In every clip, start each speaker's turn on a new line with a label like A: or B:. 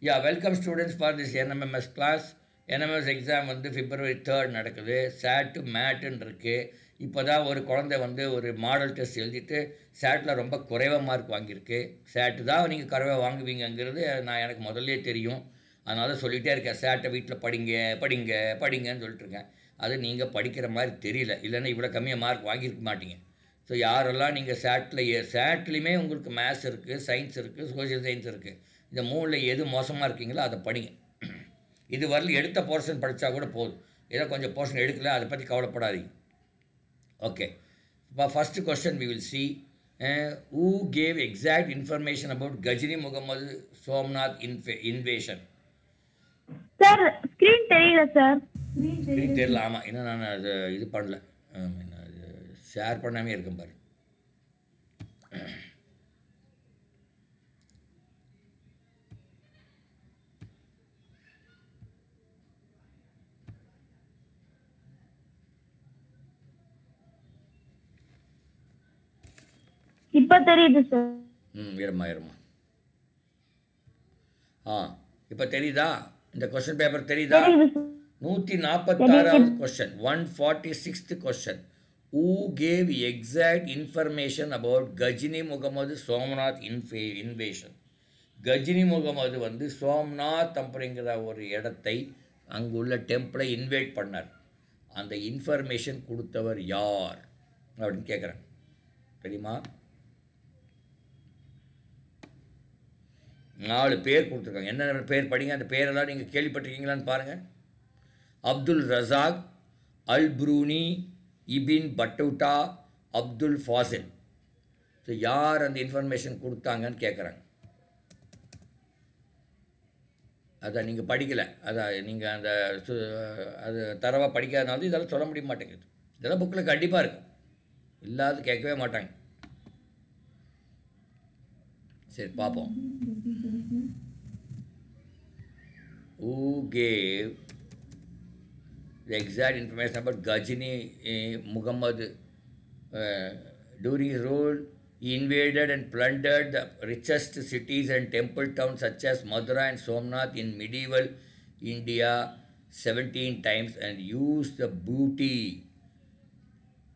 A: Yeah, welcome students for this NMMS class. NMMS exam வந்து February 3rd நடக்குது. SAT மேட்டுன்னு இருக்குது. இப்போ தான் ஒரு குழந்தை வந்து ஒரு மாடல் டெஸ்ட் எழுதிட்டு SATல ரொம்ப குறைவாக மார்க் வாங்கியிருக்கு. SAT தான் நீங்கள் குறைவாக வாங்குவீங்கங்கிறது எனக்கு முதல்லே தெரியும். அதனால் சொல்லிகிட்டே இருக்கேன், SATை வீட்டில் படிங்க படிங்க படிங்கன்னு சொல்லிட்டுருக்கேன். அது நீங்கள் படிக்கிற மாதிரி தெரியல, இல்லைன்னா இவ்வளோ கம்மியாக மார்க் வாங்கியிருக்க மாட்டீங்க. ஸோ யாரெல்லாம் நீங்கள் SATலேயுமே உங்களுக்கு மேத்ஸ் இருக்குது, சயின்ஸ் இருக்குது, சோஷியல் சயின்ஸ் இருக்குது. இந்த மூணில் எது மோசமாக இருக்கீங்களோ அதை படிங்க. இது வரல எடுத்த போர்ஷன் படித்தா கூட போதும். ஏதோ கொஞ்சம் போர்ஷன் எடுக்கல, அதை பற்றி கவலைப்படாதீங்க. ஓகே, இப்போ first question we will see. who gave exact information about Ghazni Muhammad Somnath invasion?
B: Sir screen தெரியல சார்.
A: ஸ்க்ரீன் தெரியல, ஆமாம். இன்னும் நான் அது இது பண்ணல, ஷேர் பண்ணாமே இருக்கேன் பாரு.
B: இப்போ தெரியுது சார்.
A: இருமா. இப்போ தெரியுதா? இந்த கொஸ்டின் பேப்பர் தெரியுதா? 146வது question, 146th question. Who gave exact information about Ghazni Muhammad Somnath invasion? Ghazni Muhammad வந்து சோம்நாத் அப்படிங்கிற ஒரு இடத்தை, அங்குள்ள டெம்பிளை இன்வைட் பண்ணார். அந்த இன்ஃபர்மேஷன் கொடுத்தவர் யார் அப்படின்னு கேட்குறேன். தெரியுமா? 4 பேர் கொடுத்துருக்காங்க. என்னென்ன பேர் படிங்க, அந்த பேரெல்லாம் நீங்கள் கேள்விப்பட்டிருக்கீங்களான்னு பாருங்கள். Abdul Razzaq, Al Biruni, Ibn Battuta, Abdul Fazl. So யார் அந்த இன்ஃபர்மேஷன் கொடுத்தாங்கன்னு கேட்குறாங்க. அதான் நீங்கள் படிக்கலை, அதான் நீங்கள் அந்த அது தரவாக படிக்காதனால இதெல்லாம் சொல்ல முடிய மாட்டேங்குது. இதெல்லாம் புக்கில் கண்டிப்பாக இருக்கும், இல்லாத கேட்கவே மாட்டாங்க. சரி பார்ப்போம். Who gave the exact information about Ghazini Muhammad during his rule? He invaded and plundered the richest cities and temple towns such as Mathura and Somnath in medieval India 17 times and used the booty.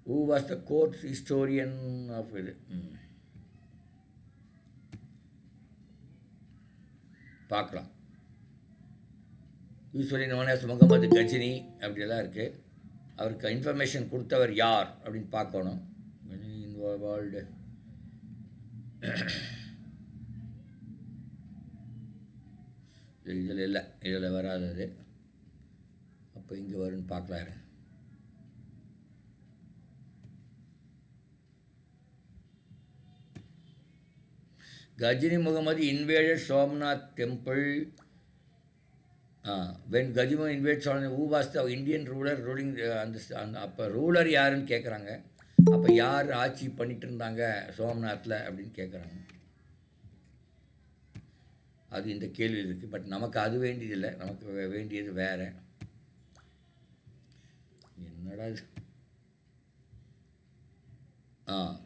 A: Who was the court historian of it? பார்க்கலாம். Usually known as Muhammad Ghazni அப்படியெல்லாம் இருக்குது. அவருக்கு information கொடுத்தவர் யார் அப்படின்னு பார்க்கணும். Involved இதில் இல்லை, இதில் வராதது. அப்போ இங்கே வரும்னு பார்க்கலாம். Ghazini Muhammad invaded Somnath temple. When Ghazini invaded Somnath, who was the Indian ruler ruling அப்போ ரூலர் யாருன்னு கேட்குறாங்க. அப்போ யார் ஆட்சி பண்ணிட்டு இருந்தாங்க சோம்நாத்தில் அப்படின்னு கேட்குறாங்க. அது இந்த கேள்வி இருக்குது. பட் நமக்கு அது வேண்டியதில்லை, நமக்கு வேண்டியது வேறு. என்னடா இது?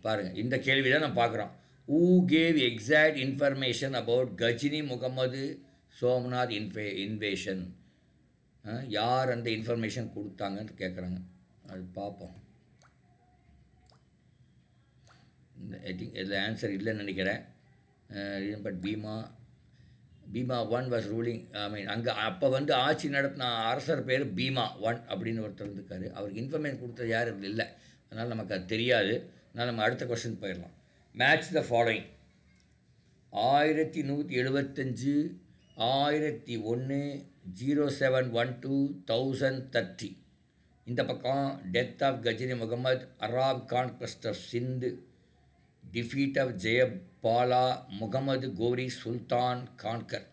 A: பாருங்கள், இந்த கேள்வி தான் நம்ம பார்க்குறோம். Who gave exact information about Ghazini Muhammad Somnath invasion? யார் அந்த இன்ஃபர்மேஷன் கொடுத்தாங்கன்னு கேட்குறாங்க. அது பார்ப்போம். ஐ திங்க் இதில் ஆன்சர் இல்லைன்னு நினைக்கிறேன். But Bhima 1 was ruling. அங்கே அப்போ வந்து ஆட்சி நடத்தின அரசர் பேர் பீமா 1 அப்படின்னு ஒருத்தர் இருந்திருக்காரு. அவருக்கு இன்ஃபர்மேஷன் கொடுத்தது யாரும் இல்லை, அதனால் நமக்கு அது தெரியாது. அதனால் நம்ம அடுத்த கொஸ்டின் போயிடலாம். Match the following. 1175, 1001, 0712, 1030. இந்த பக்கம் death of Ghazni Muhammad, Arab conquest of Sindh, defeat of Jayapala, Muhammad Ghori sultan conquer.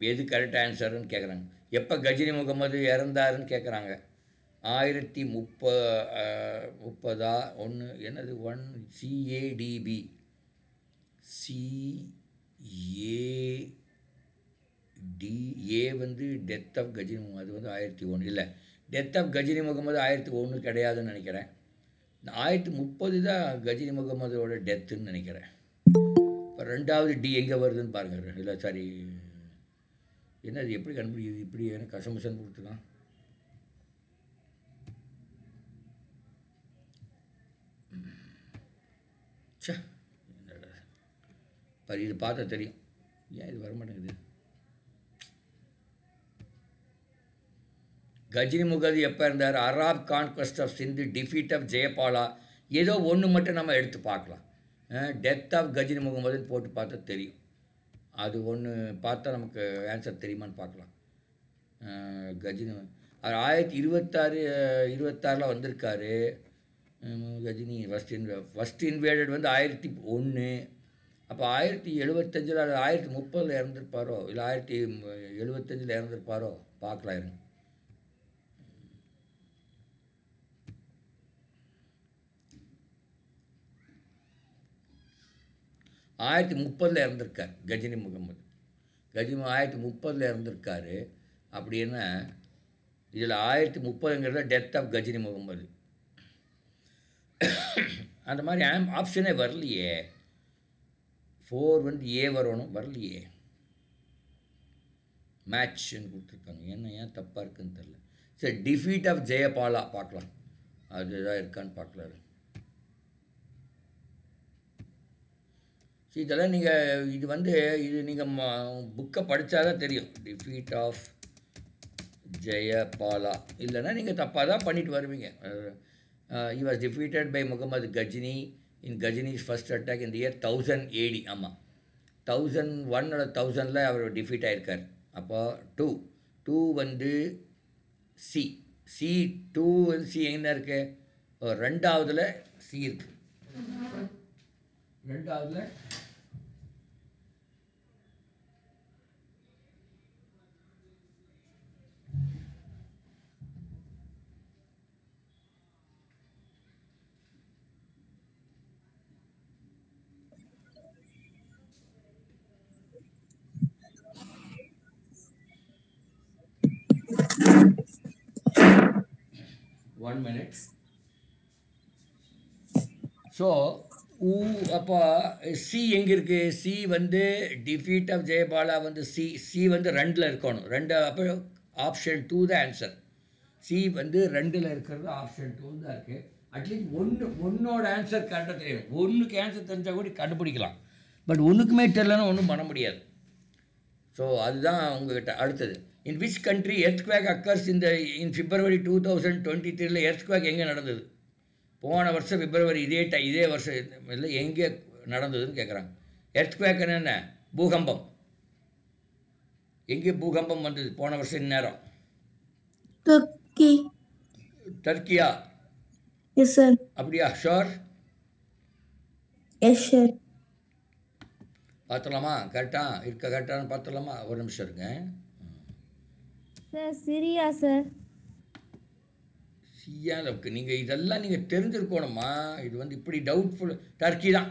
A: எது கரெக்ட் ஆன்சர்னு கேட்குறாங்க. எப்போ கஜினி முகமது இறந்தாருன்னு கேட்குறாங்க. 1030 ஒன்று என்னது 1 CADB ஏ வந்து டெத் ஆஃப் கஜினி முகமது அது வந்து 1001 இல்லை, டெத் ஆஃப் கஜினி முகமது 1001 கிடையாதுன்னு நினைக்கிறேன். 1030 தான் கஜினி முகமதோட டெத்துன்னு நினைக்கிறேன். இப்போ ரெண்டாவது டி எங்கே வருதுன்னு பாருங்கள். இல்லை சாரி, என்ன அது எப்படி கண்டுபிடிக்குது? இப்படி எனக்கு கசமுசன் கொடுத்துக்கலாம். சே, என்னடா பாரு, இது பார்த்தா தெரியும். ஏன் இது வரமாட்டேங்குது? கஜினி முகமது எப்போ இருந்தார்? Arab conquest of Sindh, defeat of Jayapala, ஏதோ ஒன்று மட்டும் நம்ம எடுத்து பார்க்கலாம். டெத் ஆஃப் கஜினி முகமதுன்னு போட்டு பார்த்தா தெரியும். அது ஒன்று பார்த்தா நமக்கு ஆன்சர் தெரியுமான்னு பார்க்கலாம். கஜினி அவர் 1026 வந்திருக்காரு. கஜினி ஃபஸ்ட் இன்வேடட் வந்து 1001. அப்போ 1075 அது 1030 இறந்துருப்பாரோ, இல்லை 1075 இறந்துருப்பாரோ பார்க்கலாம். இருங்க. ஆயிரத்தி 1030 இறந்துருக்கார் கஜினி முகமது. கஜினி 1030 இறந்துருக்காரு. அப்படின்னா இதில் 1030ங்கிறத டெத் ஆஃப் கஜினி முகமது. அந்த மாதிரி ஆப்ஷனே வரலையே. 4 வந்து ஏ வரணும், வரலையே. மேட்ச்ன்னு கொடுத்துருக்காங்க. ஏன் தப்பாக இருக்குன்னு தெரில. சரி, டிஃபீட் ஆஃப் ஜெயபாலா பார்க்கலாம், அதுதான் இருக்கான்னு பார்க்கலாம். இதெல்லாம் நீங்கள் இது நீங்கள் புக்கை படித்தா தான் தெரியும். டிஃபீட் ஆஃப் ஜெயபாலா இல்லைன்னா நீங்கள் தப்பாக தான் பண்ணிட்டு வருவீங்க. he was defeated by Muhammad Ghazini in Ghazini's first attack in the year 1000 AD. ஆமாம், 1001 or 1000 அவர் டிஃபீட் ஆகிருக்கார். அப்போ 2 வந்து சி 2 வந்து சி எங்கே இருக்கு? ரெண்டாவதுல சி இருக்கு. ரெண்டாவதுல one minute. ஸோ அப்போ சி எங்கே இருக்குது? சி வந்து டிஃபீட் ஆஃப் ஜெயபாலா வந்து சி வந்து 2ல் இருக்கணும். 2 அப்போ ஆப்ஷன் 2 தான் ஆன்சர். சி வந்து 2ல் இருக்கிறது ஆப்ஷன் 2 தான் இருக்குது. அட்லீஸ்ட் ஒன்னோட ஆன்சர் கரெக்டாக தெரியும். ஒன்றுக்கு ஆன்சர் தெரிஞ்சால் கூட கண்டுபிடிக்கலாம். பட் ஒன்றுக்குமே தெரியலன்னா ஒன்றும் பண்ண முடியாது. ஸோ அதுதான் உங்ககிட்ட. அடுத்தது, in which country earthquake occurs in February 2023 earthquake எங்கே நடந்தது? போன வருஷம் பிப்ரவரி இதே வருஷம் இல்லை எங்கே நடந்ததுன்னு கேட்குறாங்க. எர்த்குவேக் என்ன? பூகம்பம். எங்கே பூகம்பம் வந்தது போன வருஷம் இந்நேரம்? டர்க்கியா?
B: Yes sir.
A: அப்படியா? ஷோர்?
B: Yes sir.
A: பார்த்துலாமா? கரெக்டானு பார்த்துலாமா? ஒரு நிமிஷம் இருங்க
B: சார். Syria sir.
A: சியாவுக்கு நீங்கள் இதெல்லாம் நீங்கள் தெரிஞ்சிருக்கணுமா? இது வந்து இப்படி டவுட்ஃபுல். டர்க்கி தான்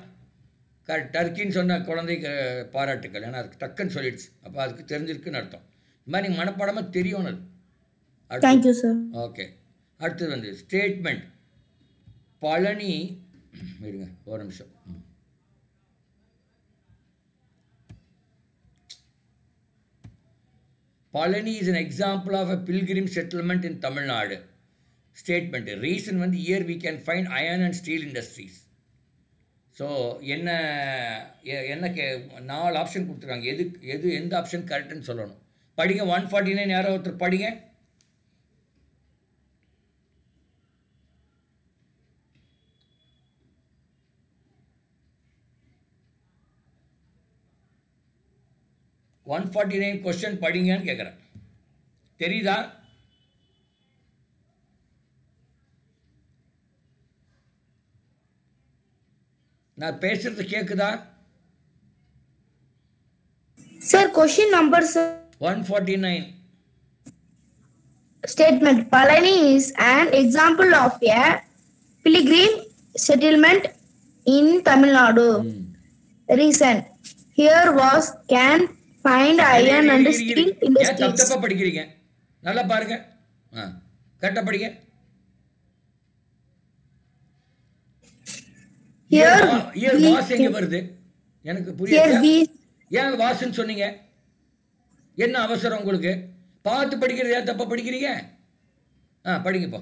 A: டர்க்கின்னு சொன்ன குழந்தைக்கு பாராட்டுக்கள். ஏன்னா அதுக்கு டக்குன்னு சொல்லிடுச்சு. அப்போ அதுக்கு தெரிஞ்சிருக்குன்னு அர்த்தம். இது மாதிரி நீங்கள் மனப்பாடமாக தெரியணும் அது.
B: Thank you sir.
A: ஓகே, அடுத்தது வந்து ஸ்டேட்மெண்ட். பழனி இருங்க ஒரு நிமிஷம். Palani is an example of a pilgrim settlement in Tamil Nadu. Statement. Reason வந்து here we can find iron and steel industries. So என்ன 4 ஆப்ஷன் கொடுத்துருக்காங்க. எந்த ஆப்ஷன் கரெக்டுன்னு சொல்லணும். படிங்க. 149 யாரோ ஒருத்தர் படிங்க. கொஸ்டின் படிங்கன்னு கேட்குறேன். தெரியுதா? நான் பேசுறது கேட்குதா?
B: Sir question number sir
A: 149.
B: Statement. Palani is an example of a pilgrim settlement in Tamil Nadu. Reason. Here was can find iron and steel
A: ஏன்
B: industries.
A: தப்பா படிக்கிறீங்க? நல்லா பாருங்க. கரெக்டாக படிங்க.
B: Here
A: வாஸ் எங்க வருது? எனக்கு
B: here
A: புரியல.
B: we
A: ஏன் வாசுன்னு சொன்னீங்க? என்ன அவசரம் உங்களுக்கு? பார்த்து படிக்கிறது ஏன் தப்பா படிக்கிறீங்க? படிங்க இப்போ.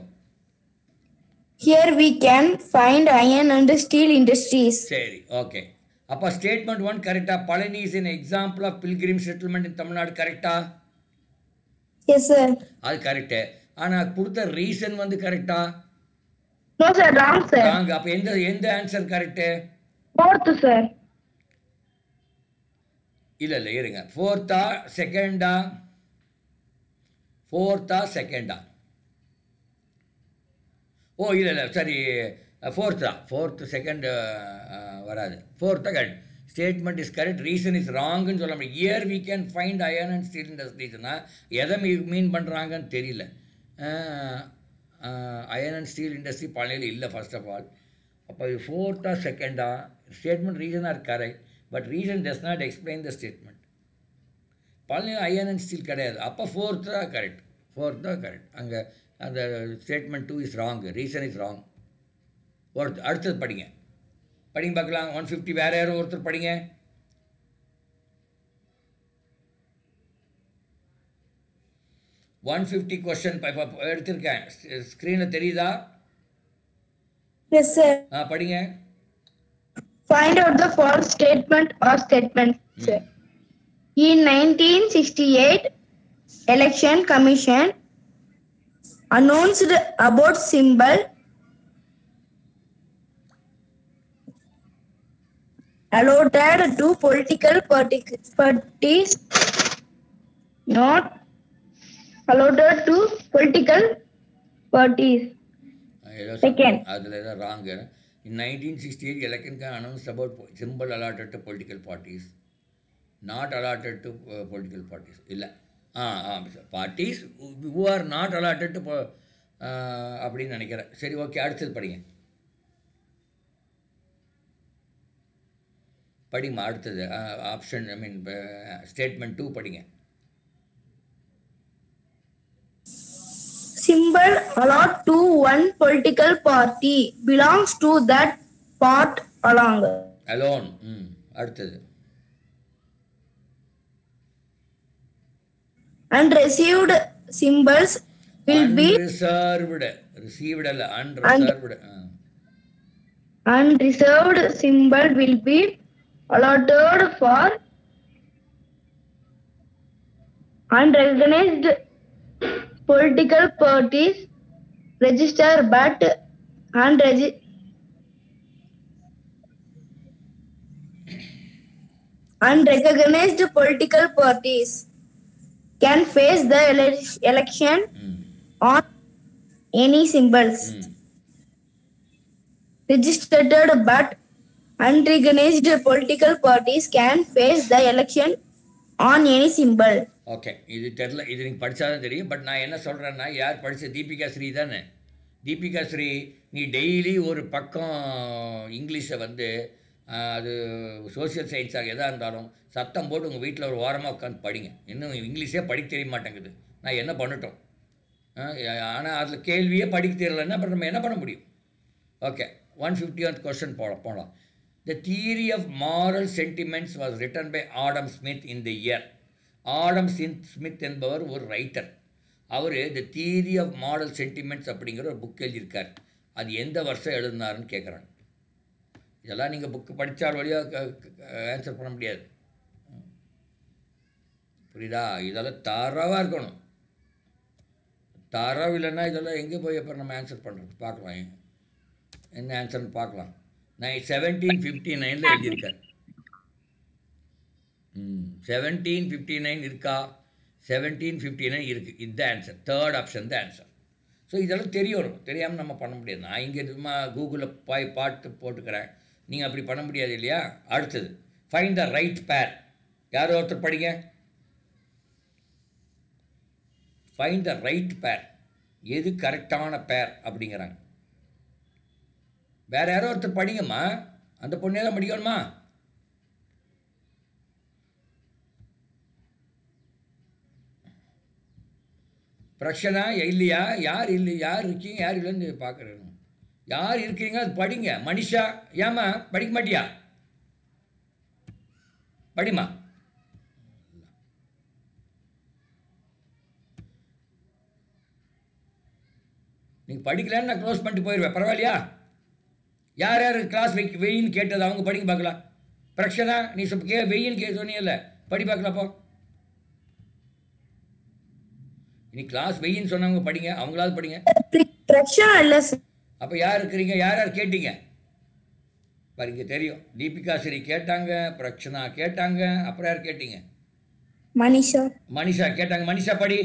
B: here we can find iron and steel industries.
A: சரி, ஓகே. அப்போ ஸ்டேட்மெண்ட் 1 கரெக்டா? Palani is an example of pilgrim settlement in Tamil Nadu கரெக்டா?
B: Yes sir.
A: அது கரெக்டு. ஆனால் கொடுத்த ரீசன் வந்து கரெக்டா?
B: No sir, wrong sir.
A: Wrong. அப்போ எந்த ஆன்சர் கரெக்டு?
B: Fourth sir.
A: இல்லை இருங்க. ஃபோர்த்தா செகண்டா? இல்லை சரி, ஃபோர்த்து செகண்ட் வராது. ஃபோர்த்தா correct. Statement is correct, reason is ராங்குன்னு சொல்ல முடியும். Here we can find iron and steel இண்டஸ்ட்ரீஸ்னா எதை மீன் பண்ணுறாங்கன்னு தெரியல. அயர்ன் அண்ட் ஸ்டீல் இண்டஸ்ட்ரி பழனியில் இல்லை ஃபர்ஸ்ட் ஆஃப் ஆல். அப்போ இது ஃபோர்த்தா செகண்டா? Statement reason are correct, but reason does not explain the statement. பழனியில் அயர்ன் அண்ட் ஸ்டீல் கிடையாது. அப்போ ஃபோர்த்து தான் கரெக்ட். அங்கே அந்த statement 2 is wrong, reason is wrong. அடுத்தது படிங்க பார்க்கலாம். 150 வேறு யாரும் ஒருத்தர் படிங்க. $150 கொஸ்டின் எடுத்திருக்கேன். ஸ்க்ரீனில் தெரியுதா?
B: Yes sir.
A: படிங்க.
B: Find out the false statement or statements. In 1968, Election Commission announced about symbol allotted to political parties, not allotted to political parties. Second.
A: அதில் தான் wrong. In 1968, election announced about symbol allotted to political parties, not allotted to political parties. இல்லை parties who are not allotted to அப்படின்னு நினைக்கிறேன். சரி, okay. அடுத்தது படிங்க. அடுத்தது option statement 2 படிங்க.
B: Symbol allotted to one political party belongs to that part alone.
A: அடுத்தது.
B: Unreceived symbols will be unreserved symbol will be allotted for unrecognized political parties registered but unrecognized political parties can face the election on any symbols. Registered but unrecognized political parties can face the election on any symbol.
A: Okay, இது தெரியல. இது நீங்கள் படித்தாதான் தெரியும். But நான் என்ன சொல்கிறேன்னா, யார் படித்த தீபிகா ஸ்ரீ தானே? தீபிகா ஸ்ரீ, நீ டெய்லி ஒரு பக்கம் இங்கிலீஷை வந்து அது சோசியல் சயின்ஸாக எதாக இருந்தாலும் சத்தம் போட்டு உங்கள் வீட்டில் ஒரு வாரமாக உட்காந்து படிங்க. இன்னும் இங்கிலீஷே படிக்க தெரிய மாட்டேங்குது. நான் என்ன பண்ணட்டும்? ஆனால் அதில் கேள்வியே படிக்க தெரியலன்னா அப்புறம் நம்ம என்ன பண்ண முடியும்? ஓகே, 150th கொஸ்டின் போகலாம். The theory of moral sentiments was written by Adam Smith in the year. Adam Smith என்பவர் ஒரு ரைட்டர். அவர் the theory of moral sentiments அப்படிங்கிற ஒரு புக் எழுதியிருக்கார். அது எந்த வருஷம் எழுதினாருன்னு கேட்குறாங்க. இதெல்லாம் நீங்கள் புக்கு படித்தால் வழியாக ஆன்சர் பண்ண முடியாது. புரியுதா? இதெல்லாம் தரவாக இருக்கணும். தரவு இல்லைன்னா இதெல்லாம் எங்கே போய் அப்புறம் நம்ம ஆன்சர் பண்ணுறது? பார்க்கலாம் என்ன ஆன்சர்னு பார்க்கலாம். 1759 எழுதியிருக்கார். 1759 இருக்கா? 1759 இருக்குது. இதுதான் ஆன்சர். தேர்ட் ஆப்ஷன் தான் ஆன்சர். ஸோ இதெல்லாம் தெரியணும். தெரியாமல் நம்ம பண்ண முடியாது. நான் இங்கே சும்மா கூகுளில் பாட்டு போட்டுக்கிறேன். நீங்கள் அப்படி பண்ண முடியாது இல்லையா? அடுத்தது ஃபைண்ட் த ரைட் பேர். யாரோ ஒருத்தர் படிங்க. ஃபைண்ட் த ரைட் பேர். எது கரெக்டான பேர் அப்படிங்கிறாங்க. வேறு யாரோ ஒருத்தர் படிங்கம்மா. அந்த பொண்ணே தான் படிக்கணுமா? பிரச்சனை இல்லையா? யார் இல்லை, யார் இருக்கீங்க, யார் இல்லைன்னு பார்க்குறேன். யார் இருக்கிறீங்க அது படிங்க. மனிஷா, ஏம்மா படிக்க மாட்டியா? படிமா. நீங்கள் படிக்கலன்னு நான் க்ளோஸ் பண்ணிட்டு போயிடுவேன், பரவாயில்லையா? யார் யார் கிளாஸ் வெயின்னு கேட்டது அவங்க படிக்க பார்க்கலாம். பிரச்சனை நீ வெயின்னு சொன்னீங்க இல்லை, படி பார்க்கலாப்போ. நீ கிளாஸ் வெயின்னு சொன்னவங்க படிங்க, அவங்களாவது படிங்க.
B: பிரச்சனை இல்லை சார்.
A: அப்போ யார் இருக்கிறீங்க, யார் யார் கேட்டீங்க பாருங்க, தெரியும். தீபிகா ஸ்ரீ கேட்டாங்க, பிரச்சனா கேட்டாங்க, அப்புறம் யார் கேட்டீங்க?
B: மனிஷா.
A: மனிஷா கேட்டாங்க. மனிஷா படி.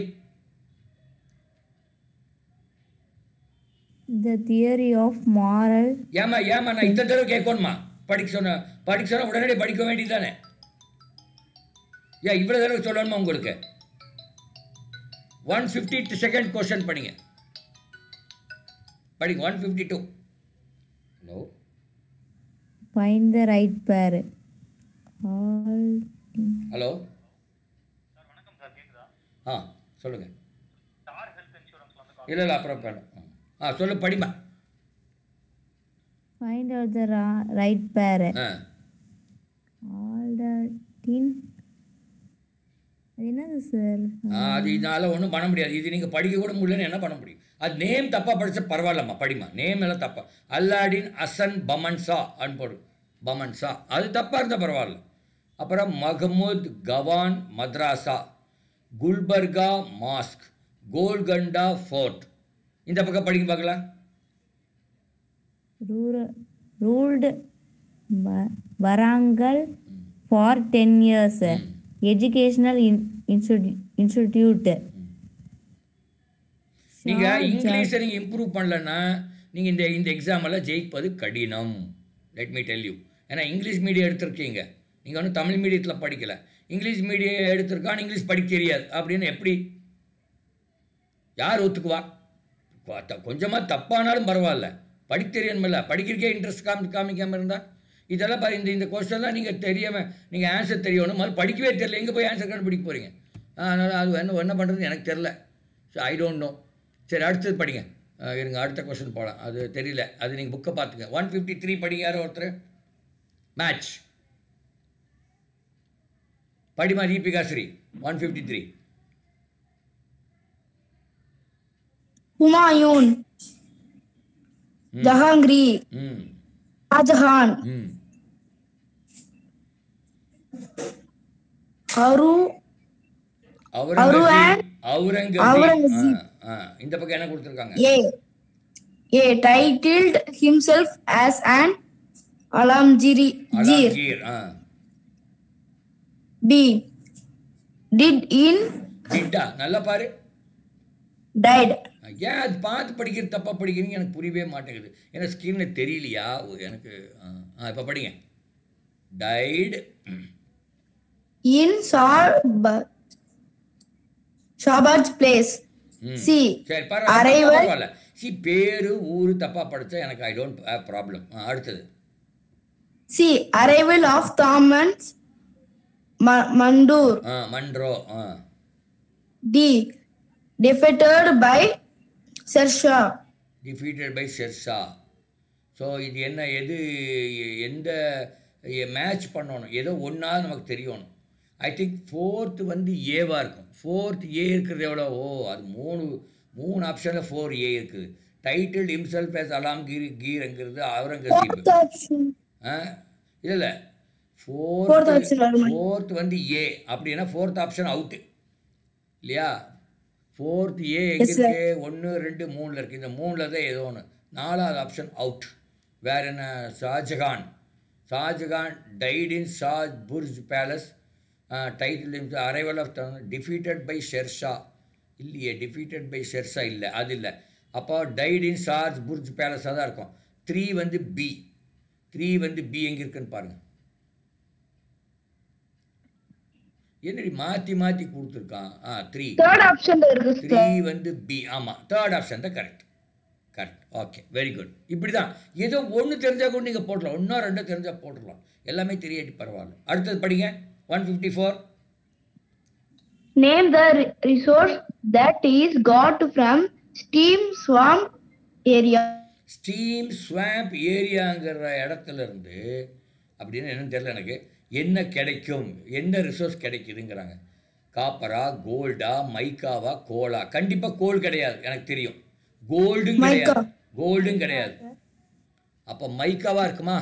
C: The theory of moral.
A: ஏமா நான் இத்தனை தடவை கேட்கணுமா? படிக்க சொன்ன உடனே படிக்க வேண்டியதானே? ஏன் இவ்வளோ தடவை சொல்லணுமா உங்களுக்கு? 152nd கொஸ்டின் படிங்க. 152. Hello.
C: Find the right pair.
A: Hello. சொல்லுங்க. இல்லை அப்புறம் வேணும். சொல்லு, படிமா.
C: Find out the right pair. All the tin. அது என்னது சார்?
A: அது இதனால் ஒன்றும் பண்ண முடியாது. இது நீங்கள் படிக்க கூட முடியலன்னு என்ன பண்ண முடியும்? அது நேம் தப்பாக படித்தா பரவாயில்லம்மா, படிமா. நேம் எல்லாம் தப்பா. அல்லாடின் அசன் பமன்சா அன்போடு பமன்சா, அது தப்பாக இருந்தால் பரவாயில்ல. அப்புறம் மஹமூத் கவான் மദ്രാസா, குல்பர்கா மாஸ்க், கோல்கண்டா ஃபோர்ட். இந்த பக்கம் படிக்க பார்க்கலாம்.
C: Ruled Warangal for 10 years. Educational institute.
A: நீங்கள் இங்கிலீஷை நீங்கள் இம்ப்ரூவ் பண்ணலன்னா நீங்கள் இந்த எக்ஸாமெல்லாம் ஜெயிப்பது கடினம். Let me tell you. ஏன்னா இங்கிலீஷ் மீடியம் எடுத்திருக்கீங்க, நீங்கள் ஒன்றும் தமிழ் மீடியத்தில் படிக்கலை. இங்கிலீஷ் மீடியம் எடுத்திருக்கான்னு இங்கிலீஷ் படிக்க தெரியாது அப்படின்னு எப்படி யார் ஒத்துக்குவா? கொஞ்சமாக தப்பானாலும் பரவாயில்ல, படிக்க தெரியணுமில்ல. படிக்கிறக்கே இன்ட்ரெஸ்ட் காமிக்காமல் இருந்தால் இதெல்லாம் இந்த கொஸ்டின்லாம் நீங்கள் தெரியாமல் நீங்கள் ஆன்சர் தெரியணும். முதல்ல படிக்கவே தெரியல, எங்கே போய் ஆன்சர் கண்டுபிடிக்க போகிறீங்க? அதனால் அது என்ன பண்ணுறதுன்னு எனக்கு தெரில. So I don't know. சரி, அடுத்தது படிங்க. இருங்க, அடுத்த கொஸ்டின் போகலாம். அது தெரியல, அது நீங்கள் புக்கை பார்த்துங்க. 153 படிங்க. யாரோ ஒருத்தர் மேட்ச் படிமா. தீபிகா ஸ்ரீ 153.
B: ஹுமாயூன், ஜஹாங்கீர், ஷாஜஹான்,
A: அவுரங்கசீப். இந்த பக்கம் என்ன கொடுத்திருக்காங்க?
B: A titled himself as an Alamgir. B did in
A: நல்லா பாரு.
B: died.
A: ஏன் அது பார்த்து படிக்கிறது தப்பா படிக்கிறீங்க? எனக்கு புரியவே மாட்டேங்குது. ஏன்னா ஸ்கிரீனில் தெரியலையா எனக்கு? இப்போ படிங்க. died
B: in Shahbaz place.
A: சரி, பரவாயில்ல. பேரு ஊரு தப்பா படிச்சா எனக்கு ஐ டோன்ட் ஹேவ் ப்ராப்ளம். அடுத்தது
B: C arrival of Thomas Mandur.
A: Munro.
B: D defeated by Shershah.
A: So இது என்ன, எந்த மேட்ச் பண்ணணும்? ஏதோ ஒன்றாவது நமக்கு தெரியணும். ஐ திங்க் 4th ஏவாக இருக்கும். 4th ஏ இருக்கிறது எவ்வளோ? அது மூணு ஆப்ஷனில் 4A இருக்குது. டைட்டில் ஹிம்செல்ஃப் as அலாம்கீர்ங்கிறது அவுரங்கசீப். இல்லை 4th ஏ அப்படின்னா 4th ஆப்ஷன் அவுட்டு இல்லையா? 4th ஏ எங்கே இருக்கு? 1 2 3 இருக்குது. இந்த 3ல் தான் ஏதோ ஒன்று. 4வது ஆப்ஷன் அவுட். வேற என்ன? Shah Jahan died in Shah Burj palace. Title arrival of defeated by Sher Shah. இல்லையே, டிஃபீட்டட் பை ஷெர்ஷா இல்லை, அது இல்லை. அப்போ டைட் இன் ஷாஜ் புர்ஜ் பேலஸாக தான் இருக்கும். 3 பி. 3 பி எங்கே இருக்குன்னு பாருங்கள். என்னடி மாற்றி கொடுத்துருக்கான்? 3 பி. ஆமாம், 3rd ஆப்ஷன் தான் கரெக்ட். Okay, very good. இப்படி தான். ஏதோ ஒன்று தெரிஞ்சால் கூட நீங்கள் போடலாம், 1 or 2 தெரிஞ்சால் போட்டுடலாம். எல்லாமே தெரியாட்டி பரவாயில்ல. அடுத்தது படிங்க. 154.
B: Name the resource that is got from steam swamp area.
A: Steam swamp ஏரியாங்கிற இடத்துல இருந்து அப்படின்னு என்னன்னு தெரியல எனக்கு, என்ன கிடைக்கும், என்ன ரிசோர்ஸ் கிடைக்குதுங்கிறாங்க. காப்பரா, கோல்டா, மைக்காவா, கோலா? கண்டிப்பாக கோல் கிடையாது, எனக்கு தெரியும். கோல்டும் கிடையாது, கோல்டும் கிடையாது. அப்போ மைக்காவா இருக்குமா?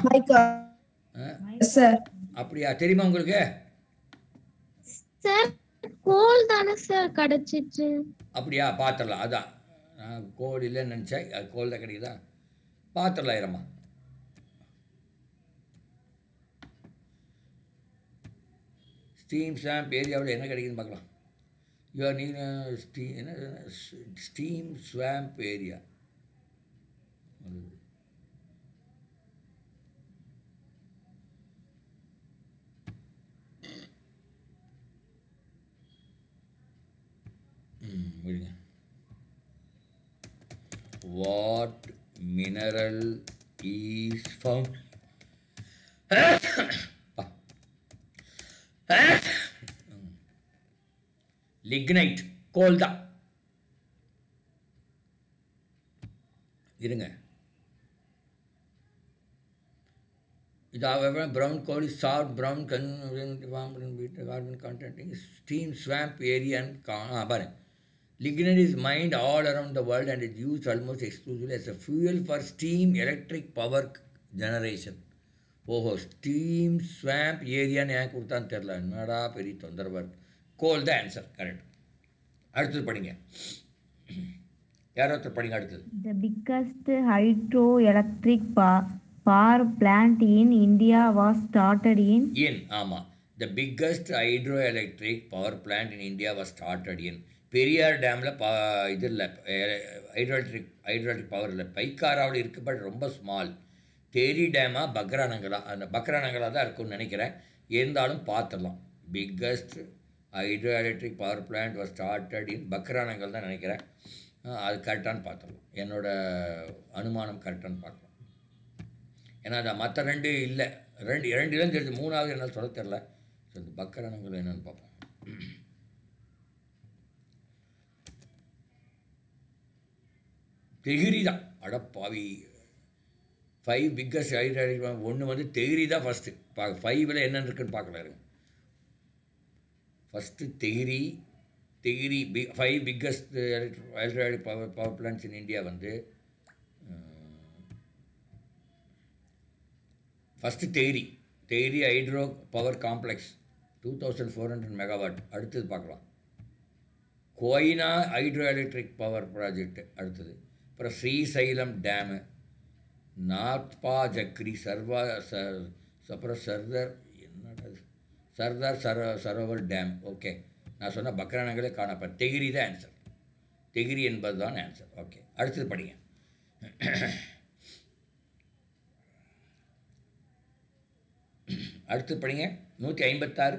B: சார்
A: அப்படியா, தெரியுமா உங்களுக்கு?
D: சார் கோல் தானே சார் கிடைச்சிச்சு.
A: அப்படியா, பார்த்துடலாம். அதான் நான் கோல் இல்லைன்னு நினச்சேன், அது கோல் தான் கிடைக்குதா? பார்த்துடலாம் இரம்மா. ஸ்டீம் ஸ்வாம்ப் ஏரியாவில் என்ன கிடைக்குதுன்னு பார்க்கலாம். யுவர் நீங்கள் ஸ்டீம் ஸ்வாம்ப் ஏரியா விடுங்க. What mineral is found? Lignite, coal தான். இருங்க, இது brown coal is soft brown carbon content steam swamp area and பாருங்க. Lignite is mined all around the world and is used almost exclusively as a fuel for steam electric power generation. ஓஹோ, steam swamp ஏரியான்னு ஏன் கொடுத்தான்னு தெரில, என்னடா பெரிய தொந்தரவாக இருக்கு. கோல் தான் ஆன்சர், கரெக்ட். அடுத்தது படிங்க, யாரோ ஒருத்தர் படிங்க அடுத்தது.
C: The biggest hydroelectric power plant in India was started in
A: ஆமாம், the biggest hydroelectric power plant in India was started in Periyar டேமில் இது இல்லை, ஹைட்ரோஎலக்ட்ரிக் பவர் இல்லை, பைக்காராவில் இருக்குது, பட் ரொம்ப ஸ்மால். தேரி டேமா பக்ரானங்களா, அந்த பக்ரானங்களா தான் இருக்கும்னு நினைக்கிறேன், இருந்தாலும் பார்த்துடலாம். Biggest hydro electric power plant was started in பக்ரானங்கள் தான் நினைக்கிறேன். அது கரெக்டானு பார்த்துடலாம், என்னோடய அனுமானம் கரெக்டானு பார்க்கலாம். ஏன்னா அது மற்ற ரெண்டு இல்லை, ரெண்டு தான் தெரிஞ்சு, மூணாவது என்னால் சொல்ல தெரில. ஸோ இந்த பக்ரானங்கள் என்னென்னு பார்ப்போம். தெஹ்ரி தான், அடப்பாவி. 5 பிக்கஸ்ட் ஹைட்ரோ ஒன்று வந்து தெஹ்ரி தான் ஃபஸ்ட்டு. 5ல் என்னென்னு இருக்குன்னு பார்க்கலாம் இருங்க. First Tehri 5 biggest hydro power plants in India வந்து first Tehri hydro power complex 2400 megawatt. அடுத்தது பார்க்கலாம், Koyna hydro electric power project அடுத்தது. அப்புறம் ஸ்ரீசைலம் டேமு, நாத்பா ஜக்ரி, அப்புறம் சர்தார் சரோவர் டேம். ஓகே, நான் சொன்ன பக்ரானங்களே காணப்ப. தெஹ்ரி தான் ஆன்சர், தெஹ்ரி என்பது தான் ஆன்சர். ஓகே, அடுத்தது படிங்க. அடுத்தது படிங்க. 156.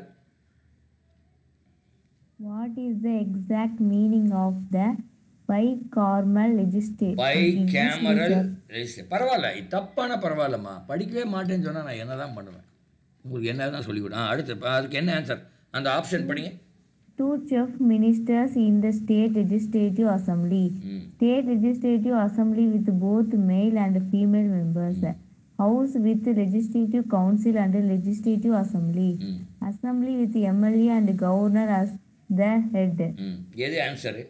C: What is the exact meaning of the bicameral legislature?
A: பரவாயில்ல, தப்பான பரவாயில்லம்மா, படிக்கவே மாட்டேன்னு சொன்னால் நான் என்ன தான் பண்ணுவேன், உங்களுக்கு என்ன தான் சொல்லிவிடும். அடுத்து அதுக்கு என்ன ஆன்சர், அந்த ஆப்ஷன் படிங்க.
C: 2 chief ministers in the state legislative assembly. State legislative assembly with both male and female members. House with legislative council and legislative assembly. Assembly with MLA and governor as the head.
A: எது answer?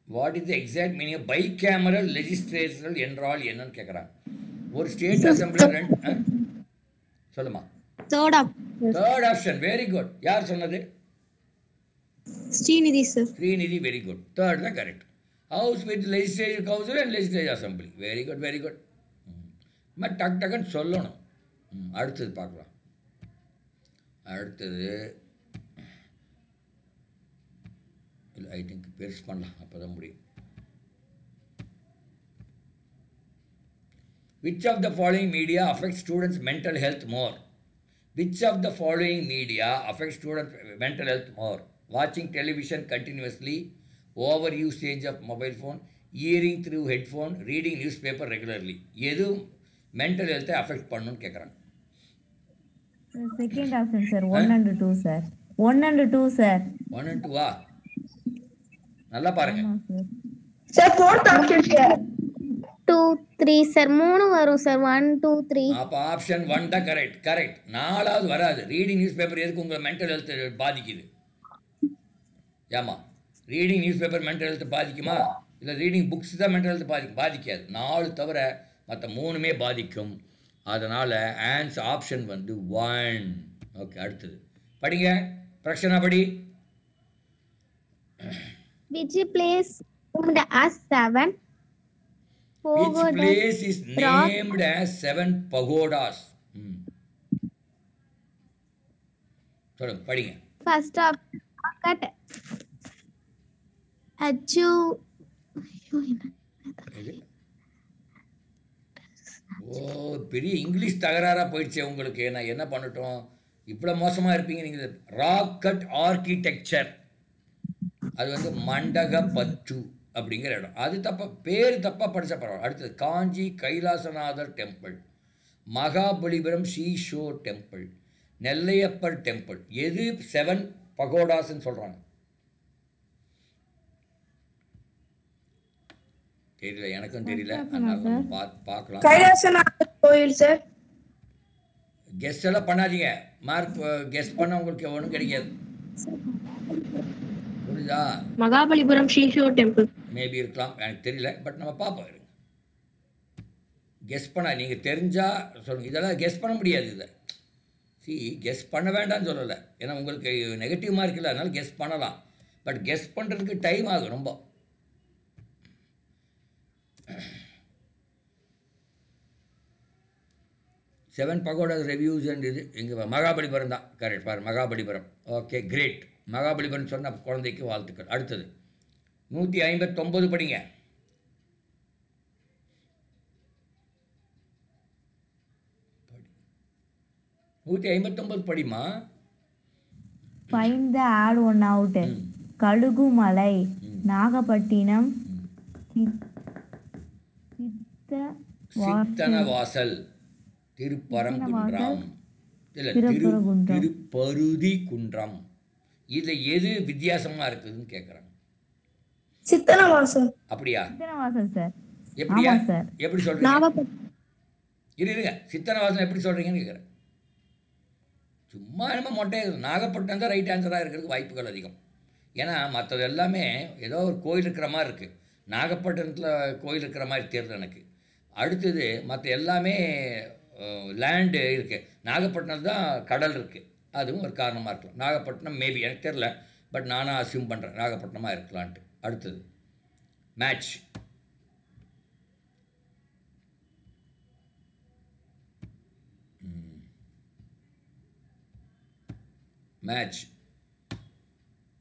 A: What is the exact meaning of bicameral legislature என்றால் என்னன்னு கேட்குறாங்க. ஒரு state assembly சொல்லுமா. Third option, very good. யார் சொன்னது?
D: Srinidhi sir.
A: Srinidhi, very good. Third தான் correct. House with legislative council and legislative assembly. Very good, very good. டக்குன்னு சொல்லணும். அடுத்தது பார்க்கலாம். அடுத்தது இல்லை, ஐ திங்க் பெருசு பண்ணலாம், அப்போ தான் முடியும். Which of the following media affects students' mental health more? Which of the following media affects students' mental health more? Watching television continuously, over usage of mobile phone, hearing through headphone, reading newspaper regularly. எது mental health affect பண்ணுன்னு கேட்குறாங்க.
C: Second option sir, 1 and 2 sir. 1 and 2 sir.
A: 1 and 2 நல்லா பாருங்க.
C: ஆமா sir.
B: Sir fourth option sir.
D: 2 3 sir 3 வரும் sir 1 2 3.
A: அப்போ option 1 தான் correct. 4வது வராது. ரீடிங் நியூஸ் பேப்பர் எதுக்கு உங்கள் மென்டல் ஹெல்த் பாதிக்குது? ஏமா reading newspaper mental health பாதிக்குமா? இல்லை ரீடிங் புக்ஸ் தான் மென்டல் ஹெல்த் பாதிக்காது. 4 தவிர மற்ற 3மே பாதிக்கும். அதனால் ஆப்ஷன் வந்து 1. ஓகே, அடுத்தது படிங்க. பிரச்சனை படி.
D: Which place named as 7
A: Which place is named as 7 pagodas? சொல்லுங்க, படிங்க.
D: First of rocket achu.
A: பெரிய இங்கிலீஷ் தகராறாக போயிடுச்சு உங்களுக்கு. நான் என்ன பண்ணட்டும்? இவ்வளோ மோசமாக இருப்பீங்க நீங்கள். ராக்கட் ஆர்கிடெக்சர், அது வந்து மண்டகப்பட்டு அப்படிங்கிற இடம். அது பேர் தப்பாக படித்தா பரவாயில்ல. அடுத்தது Kanchi Kailasanathar temple, Mahabalipuram shore temple, Nellaiappar temple. எது 7 பகோடாஸ்ன்னு சொல்கிறாங்க? தெரியல, எனக்கும் தெரியல. அதனால பார்க்கலாம்.
B: கைலாசநாதர் கோயில் சார்.
A: கெஸ் எல்லாம் பண்ணாதீங்க. மார்க் கெஸ் பண்ண உங்களுக்கு ஒன்றும் கிடைக்காது. புரியுதா?
D: மகாபலிபுரம் ஷோ டெம்பிள்
A: மேபி இருக்கலாம், எனக்கு தெரியல. பட் நம்ம பார்ப்போம். இருங்க, கெஸ் பண்ண நீங்கள் தெரிஞ்சால் சொல்லுங்கள். இதெல்லாம் கெஸ் பண்ண முடியாது. இதை கெஸ் பண்ண வேண்டாம்னு சொல்லலை. ஏன்னா உங்களுக்கு நெகட்டிவ் மார்க் இல்லை, அதனால் கெஸ் பண்ணலாம். பட் கெஸ் பண்ணுறதுக்கு டைம் ஆகும் ரொம்ப. செவன் பகோடாஸ் ரிவ்யூஸ் அண்ட் இது இங்கே மகாபலிபுரம் தான் கரெக்ட். பாரு, மகாபலிபுரம். Okay, great. மகாபலிபுரம் சொன்ன குழந்தைக்கு வாழ்த்துக்கள். அடுத்தது 159 படிங்க. நூற்றி 59 படிமா.
C: Find the odd one out. Kazhugumalai, Nagapattinam,
A: Sittanavasal, Thiruparankundram, திருப்பருதி குன்றம். இது எது வித்தியாசமா இருக்குதுன்னு கேட்குறாங்க.
B: சித்தனவாசல்.
A: அப்படியா?
C: சித்தனவாசல் சார்.
A: எப்படியா? எப்படி சொல்றீங்க? இருங்க, சித்தனவாசல் எப்படி சொல்றீங்கன்னு கேட்குறேன். சும்மா நம்ம மொட்டை. நாகப்பட்டினம் தான் ரைட் ஆன்சராக இருக்கிறதுக்கு வாய்ப்புகள் அதிகம். ஏன்னா மற்றது எல்லாமே ஏதோ ஒரு கோயில் இருக்கிற மாதிரி இருக்குது. நாகப்பட்டினத்தில் கோயில் இருக்கிற மாதிரி தெரியுது எனக்கு. அடுத்தது மற்ற எல்லாமே லேண்டு இருக்குது. நாகப்பட்டினம் தான் கடல் இருக்குது. அதுவும் ஒரு காரணமாக இருக்கலாம். நாகப்பட்டினம் மேபி, எனக்கு தெரில. பட் நானும் அசியூம் பண்ணுறேன் நாகப்பட்டினமாக இருக்கலான்ட்டு. அடுத்தது மேட்ச். மேட்ச்.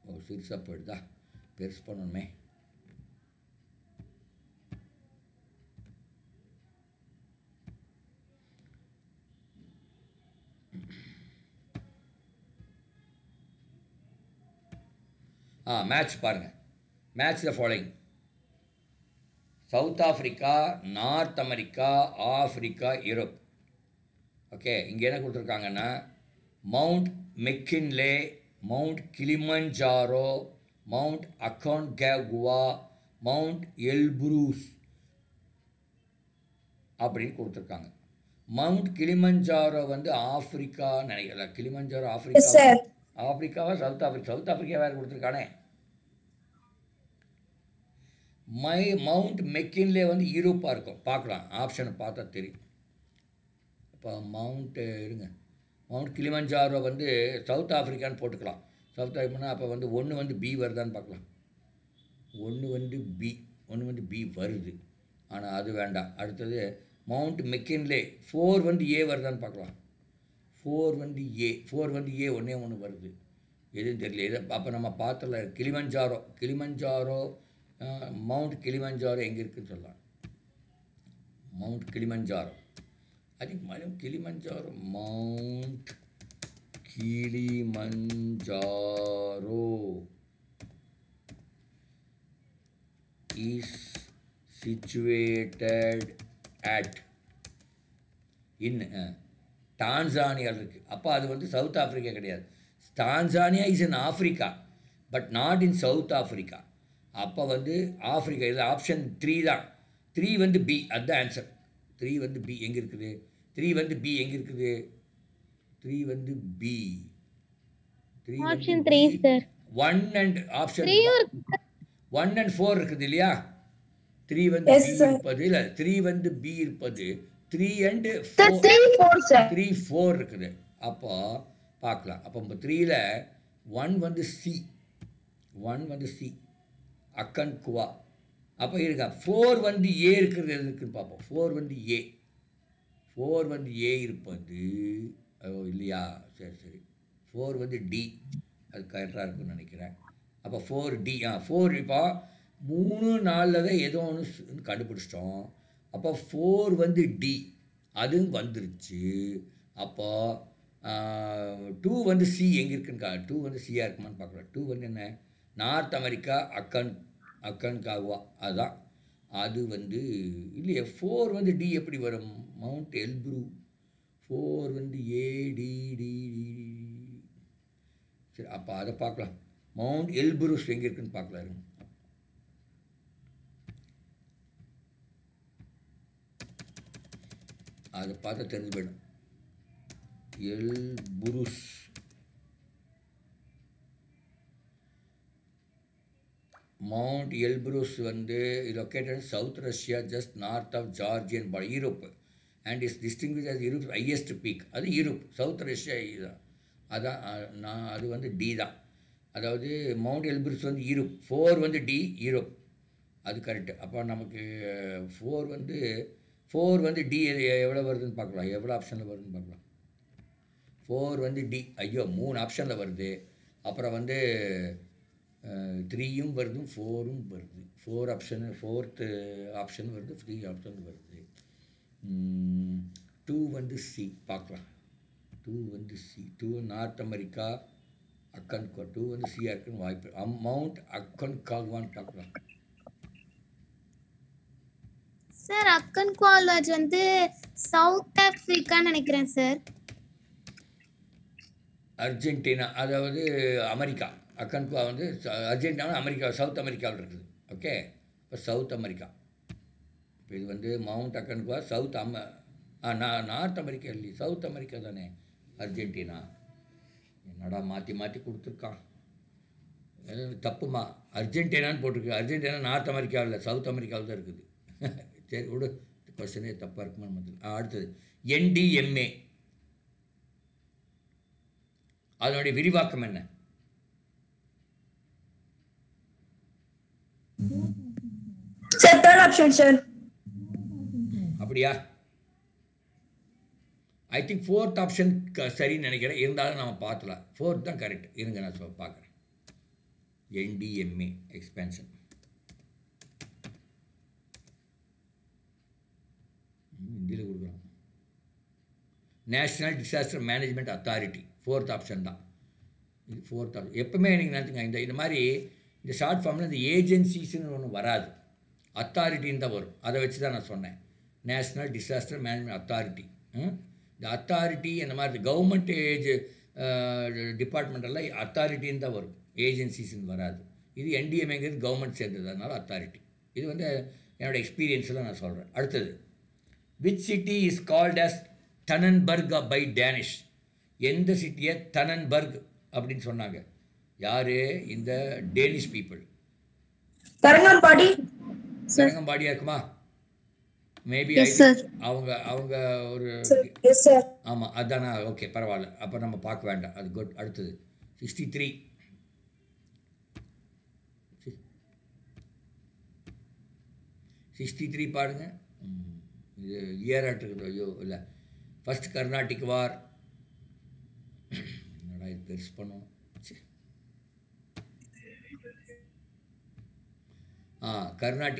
A: ஓ, சிறுசாக போயிடுதா? பெருசு பண்ணணுமே. மேட்ச் பாருங்கள். Match the following: South Africa, North America, Africa, Europe. Okay, இங்கே என்ன கொடுத்துருக்காங்கன்னா Mount McKinley, Mount Kilimanjaro, Mount Aconcagua, Mount Elbrus அப்படின்னு கொடுத்துருக்காங்க. மவுண்ட் கிளிமஞ்சாரோ வந்து ஆஃப்ரிக்கா நினைக்கல. கிளிமஞ்சாரோ ஆஃப்ரிக்காவா சவுத் ஆஃப்ரிக்கா? சவுத் ஆஃப்ரிக்கா வேறு கொடுத்துருக்கானே. மவுண்ட் மெக்கின்லே வந்து யூரோப்பாக இருக்கும். பார்க்கலாம், ஆப்ஷனை பார்த்தா தெரியும். இப்போ மவுண்ட்டு இருங்க, மவுண்ட் கிளிமஞ்சாரோ வந்து சவுத் ஆஃப்ரிக்கான்னு போட்டுக்கலாம். சவுத் ஆஃப்ரிக்கானா அப்போ வந்து ஒன்று வந்து பி வருதான்னு பார்க்கலாம். ஒன்று வந்து பி வருது, ஆனால் அது வேண்டாம். அடுத்தது மவுண்ட் மெக்கின்லே 4 வந்து ஏ வருதான்னு பார்க்கலாம். 4 வந்து ஏ ஒன்றே ஒன்று வருது. எதுவும் தெரியல. இதை அப்போ நம்ம பார்த்தல கிளிமஞ்சாரோ மவுண்ட் கிளிமஞ்சாரோ எங்கே இருக்குதுன்னு சொல்லலாம். Mount Kilimanjaro Kilimanjaro mount Kilimanjaro is situated at in Tanzania இருக்குது. அப்போ அது வந்து சவுத் ஆஃப்ரிக்கா கிடையாது. Tanzania is in Africa but not in South Africa. அப்போ வந்து ஆஃப்ரிக்கா இது ஆப்ஷன் 3 தான். 3 வந்து பி, அதுதான் ஆன்சர். 3 வந்து பி எங்கே இருக்குது? 3 வந்து பி எங்கே இருக்குது? 3 வந்து பி. 3
D: ஆப்ஷன்
A: வந்து
D: 3
A: B.
D: Sir.
A: 1 and option 1 and 4 இருக்குது இல்லையா? 3 வந்து
B: Yes,
A: பி
B: sir.
A: இருப்பது இல்லை, 3 வந்து பி இருப்பது 3 and
B: Sir, 3, 4, sir.
A: 3, 4 இருக்குது. அப்போ பார்க்கலாம். அப்போ 3ல் 1 வந்து சி, 1 வந்து சி அக்கன் குவா. அப்போ இருக்கா 4 வந்து ஏ இருக்கிறது இருக்குன்னு பார்ப்போம். 4 வந்து ஏ, 4 வந்து ஏ இருப்பது இல்லையா? சரி சரி, 4 வந்து டி, அது கரெக்டாக இருக்குன்னு நினைக்கிறேன். அப்போ 4D 4 இப்போ 3 4 தான் ஏதோ ஒன்று கண்டுபிடிச்சிட்டோம். அப்போ 4 வந்து டி, அதுவும் வந்துருச்சு. அப்போ 2 வந்து சி எங்கே இருக்குன்னு 2 வந்து சியாக இருக்குமான்னு பார்க்கலாம். 2 வந்து என்ன? நார்த் அமெரிக்கா அக்கன்காகுவா, அதுதான். அது வந்து இல்லையே. 4 வந்து டி எப்படி வரும்? மவுண்ட் எல்ப்ரூ. 4 வந்து ஏடிடி. சரி, அப்போ அதை பார்க்கலாம். மவுண்ட் எல்ப்ரூஸ் எங்கே இருக்குன்னு பார்க்கலாம். அதை பார்த்தா தெரிஞ்சு போயிடும். எல்புருஸ் மவுண்ட் எல்புருஸ் வந்து located south Russia just north of Georgian Europe and is distinguish as Europe highest peak. அது யூரோப், சவுத் ரஷ்யா இதுதான். அதான் அது வந்து டி தான். அதாவது மவுண்ட் எல்புருஸ் வந்து யூரோப், 4 வந்து டி யூரோப், அது கரெக்டு. அப்போ நமக்கு 4 வந்து டி எவ்வளோ வருதுன்னு பார்க்கலாம். எவ்வளோ ஆப்ஷனில் வருதுன்னு பார்க்கலாம். 4 வந்து டி, ஐயோ 3 ஆப்ஷனில் வருது. அப்புறம் வந்து 3யும் வருது, 4ம் வருது. 4 ஆப்ஷன், 4th ஆப்ஷன் வருது, 3 ஆப்ஷன் வருது. 2 வந்து சி பார்க்கலாம். 2 வந்து சி, 2 நார்த் அமெரிக்கா அக்கன்கா, 2 வந்து சியாக இருக்குன்னு வாய்ப்பு. மவுண்ட் அக்கன்காகுவான்னு பார்க்கலாம்.
D: சார் அக்கன்குவாலாஜ் வந்து சவுத் ஆப்பிரிக்கான்னு நினைக்கிறேன் சார்.
A: அர்ஜென்டினா, அதாவது அமெரிக்கா. அக்கன்குவா வந்து அர்ஜென்டினா அமெரிக்கா, சவுத் அமெரிக்காவில் இருக்குது. ஓகே, இப்போ சவுத் அமெரிக்கா. இப்போ இது வந்து மவுண்ட் அக்கன்குவா சவுத் நார்த் அமெரிக்கா இல்லையே, சவுத் அமெரிக்கா தானே அர்ஜென்டினா. என்னடா மாற்றி மாற்றி கொடுத்துருக்கான், தப்புமா. அர்ஜென்டினான்னு போட்டிருக்கு. அர்ஜென்டினா நார்த் அமெரிக்காவில் இல்லை, சவுத் அமெரிக்காவில் தான் இருக்குது. சரி விடு, கொஸ்டினே தப்பாக இருக்குமா. அடுத்தது NDMA, அதனுடைய விரிவாக்கம் என்ன?
B: Sir, third option, sir.
A: அப்படியா? ஐ திங்க் 4th ஆப்ஷன் சரின்னு நினைக்கிறேன். இருந்தாலும் நம்ம பார்த்துலாம். 4th தான் கரெக்ட். இருங்க நான் பார்க்குறேன். NDMA expansion. இந்தியில் கொடுக்குறோம். National disaster management authority, 4th option தான் இது. 4th ஆப்ஷன் எப்பவுமே எனக்கு நினச்சிங்க, இந்த மாதிரி இந்த ஷார்ட் ஃபார்மில் இந்த ஏஜென்சிஸ்ன்னு ஒன்று வராது, அத்தாரிட்டின்னு தான் வரும். அதை வச்சு தான் நான் சொன்னேன் நேஷ்னல் டிசாஸ்டர் மேனேஜ்மெண்ட் அத்தாரிட்டி. இந்த அத்தாரிட்டி அந்த மாதிரி கவர்மெண்ட் டிபார்ட்மெண்டெல்லாம் அத்தாரிட்டின்னு தான் வரும், ஏஜென்சிஸ்ன்னு வராது. இது NDMAங்கிறது கவர்மெண்ட் சேர்ந்தது, அதனால் அத்தாரிட்டி. இது வந்து என்னோடய எக்ஸ்பீரியன்ஸில் நான் சொல்கிறேன். அடுத்தது, which city is called as Tranquebar by Danish? எந்த சிட்டியை டனன்பர்க் அப்படின்னு சொன்னாங்க? யார்? இந்த டேனிஷ் பீப்புள்.
B: Karangamapadi.
A: கரங்கம்பாடியாக இருக்குமா? மேபி அவங்க ஒரு
B: Yes, sir.
A: ஆமாம் அதானா. ஓகே, பரவாயில்ல, அப்போ நம்ம பார்க்க வேண்டாம், அது குட். அடுத்தது 63. 63 பாருங்க. இது இயராட்டு இருக்குது. ஐயோ இல்லை, ஃபஸ்ட் கர்நாடிக் வார். என்னடா இது பெருசு பண்ணும்.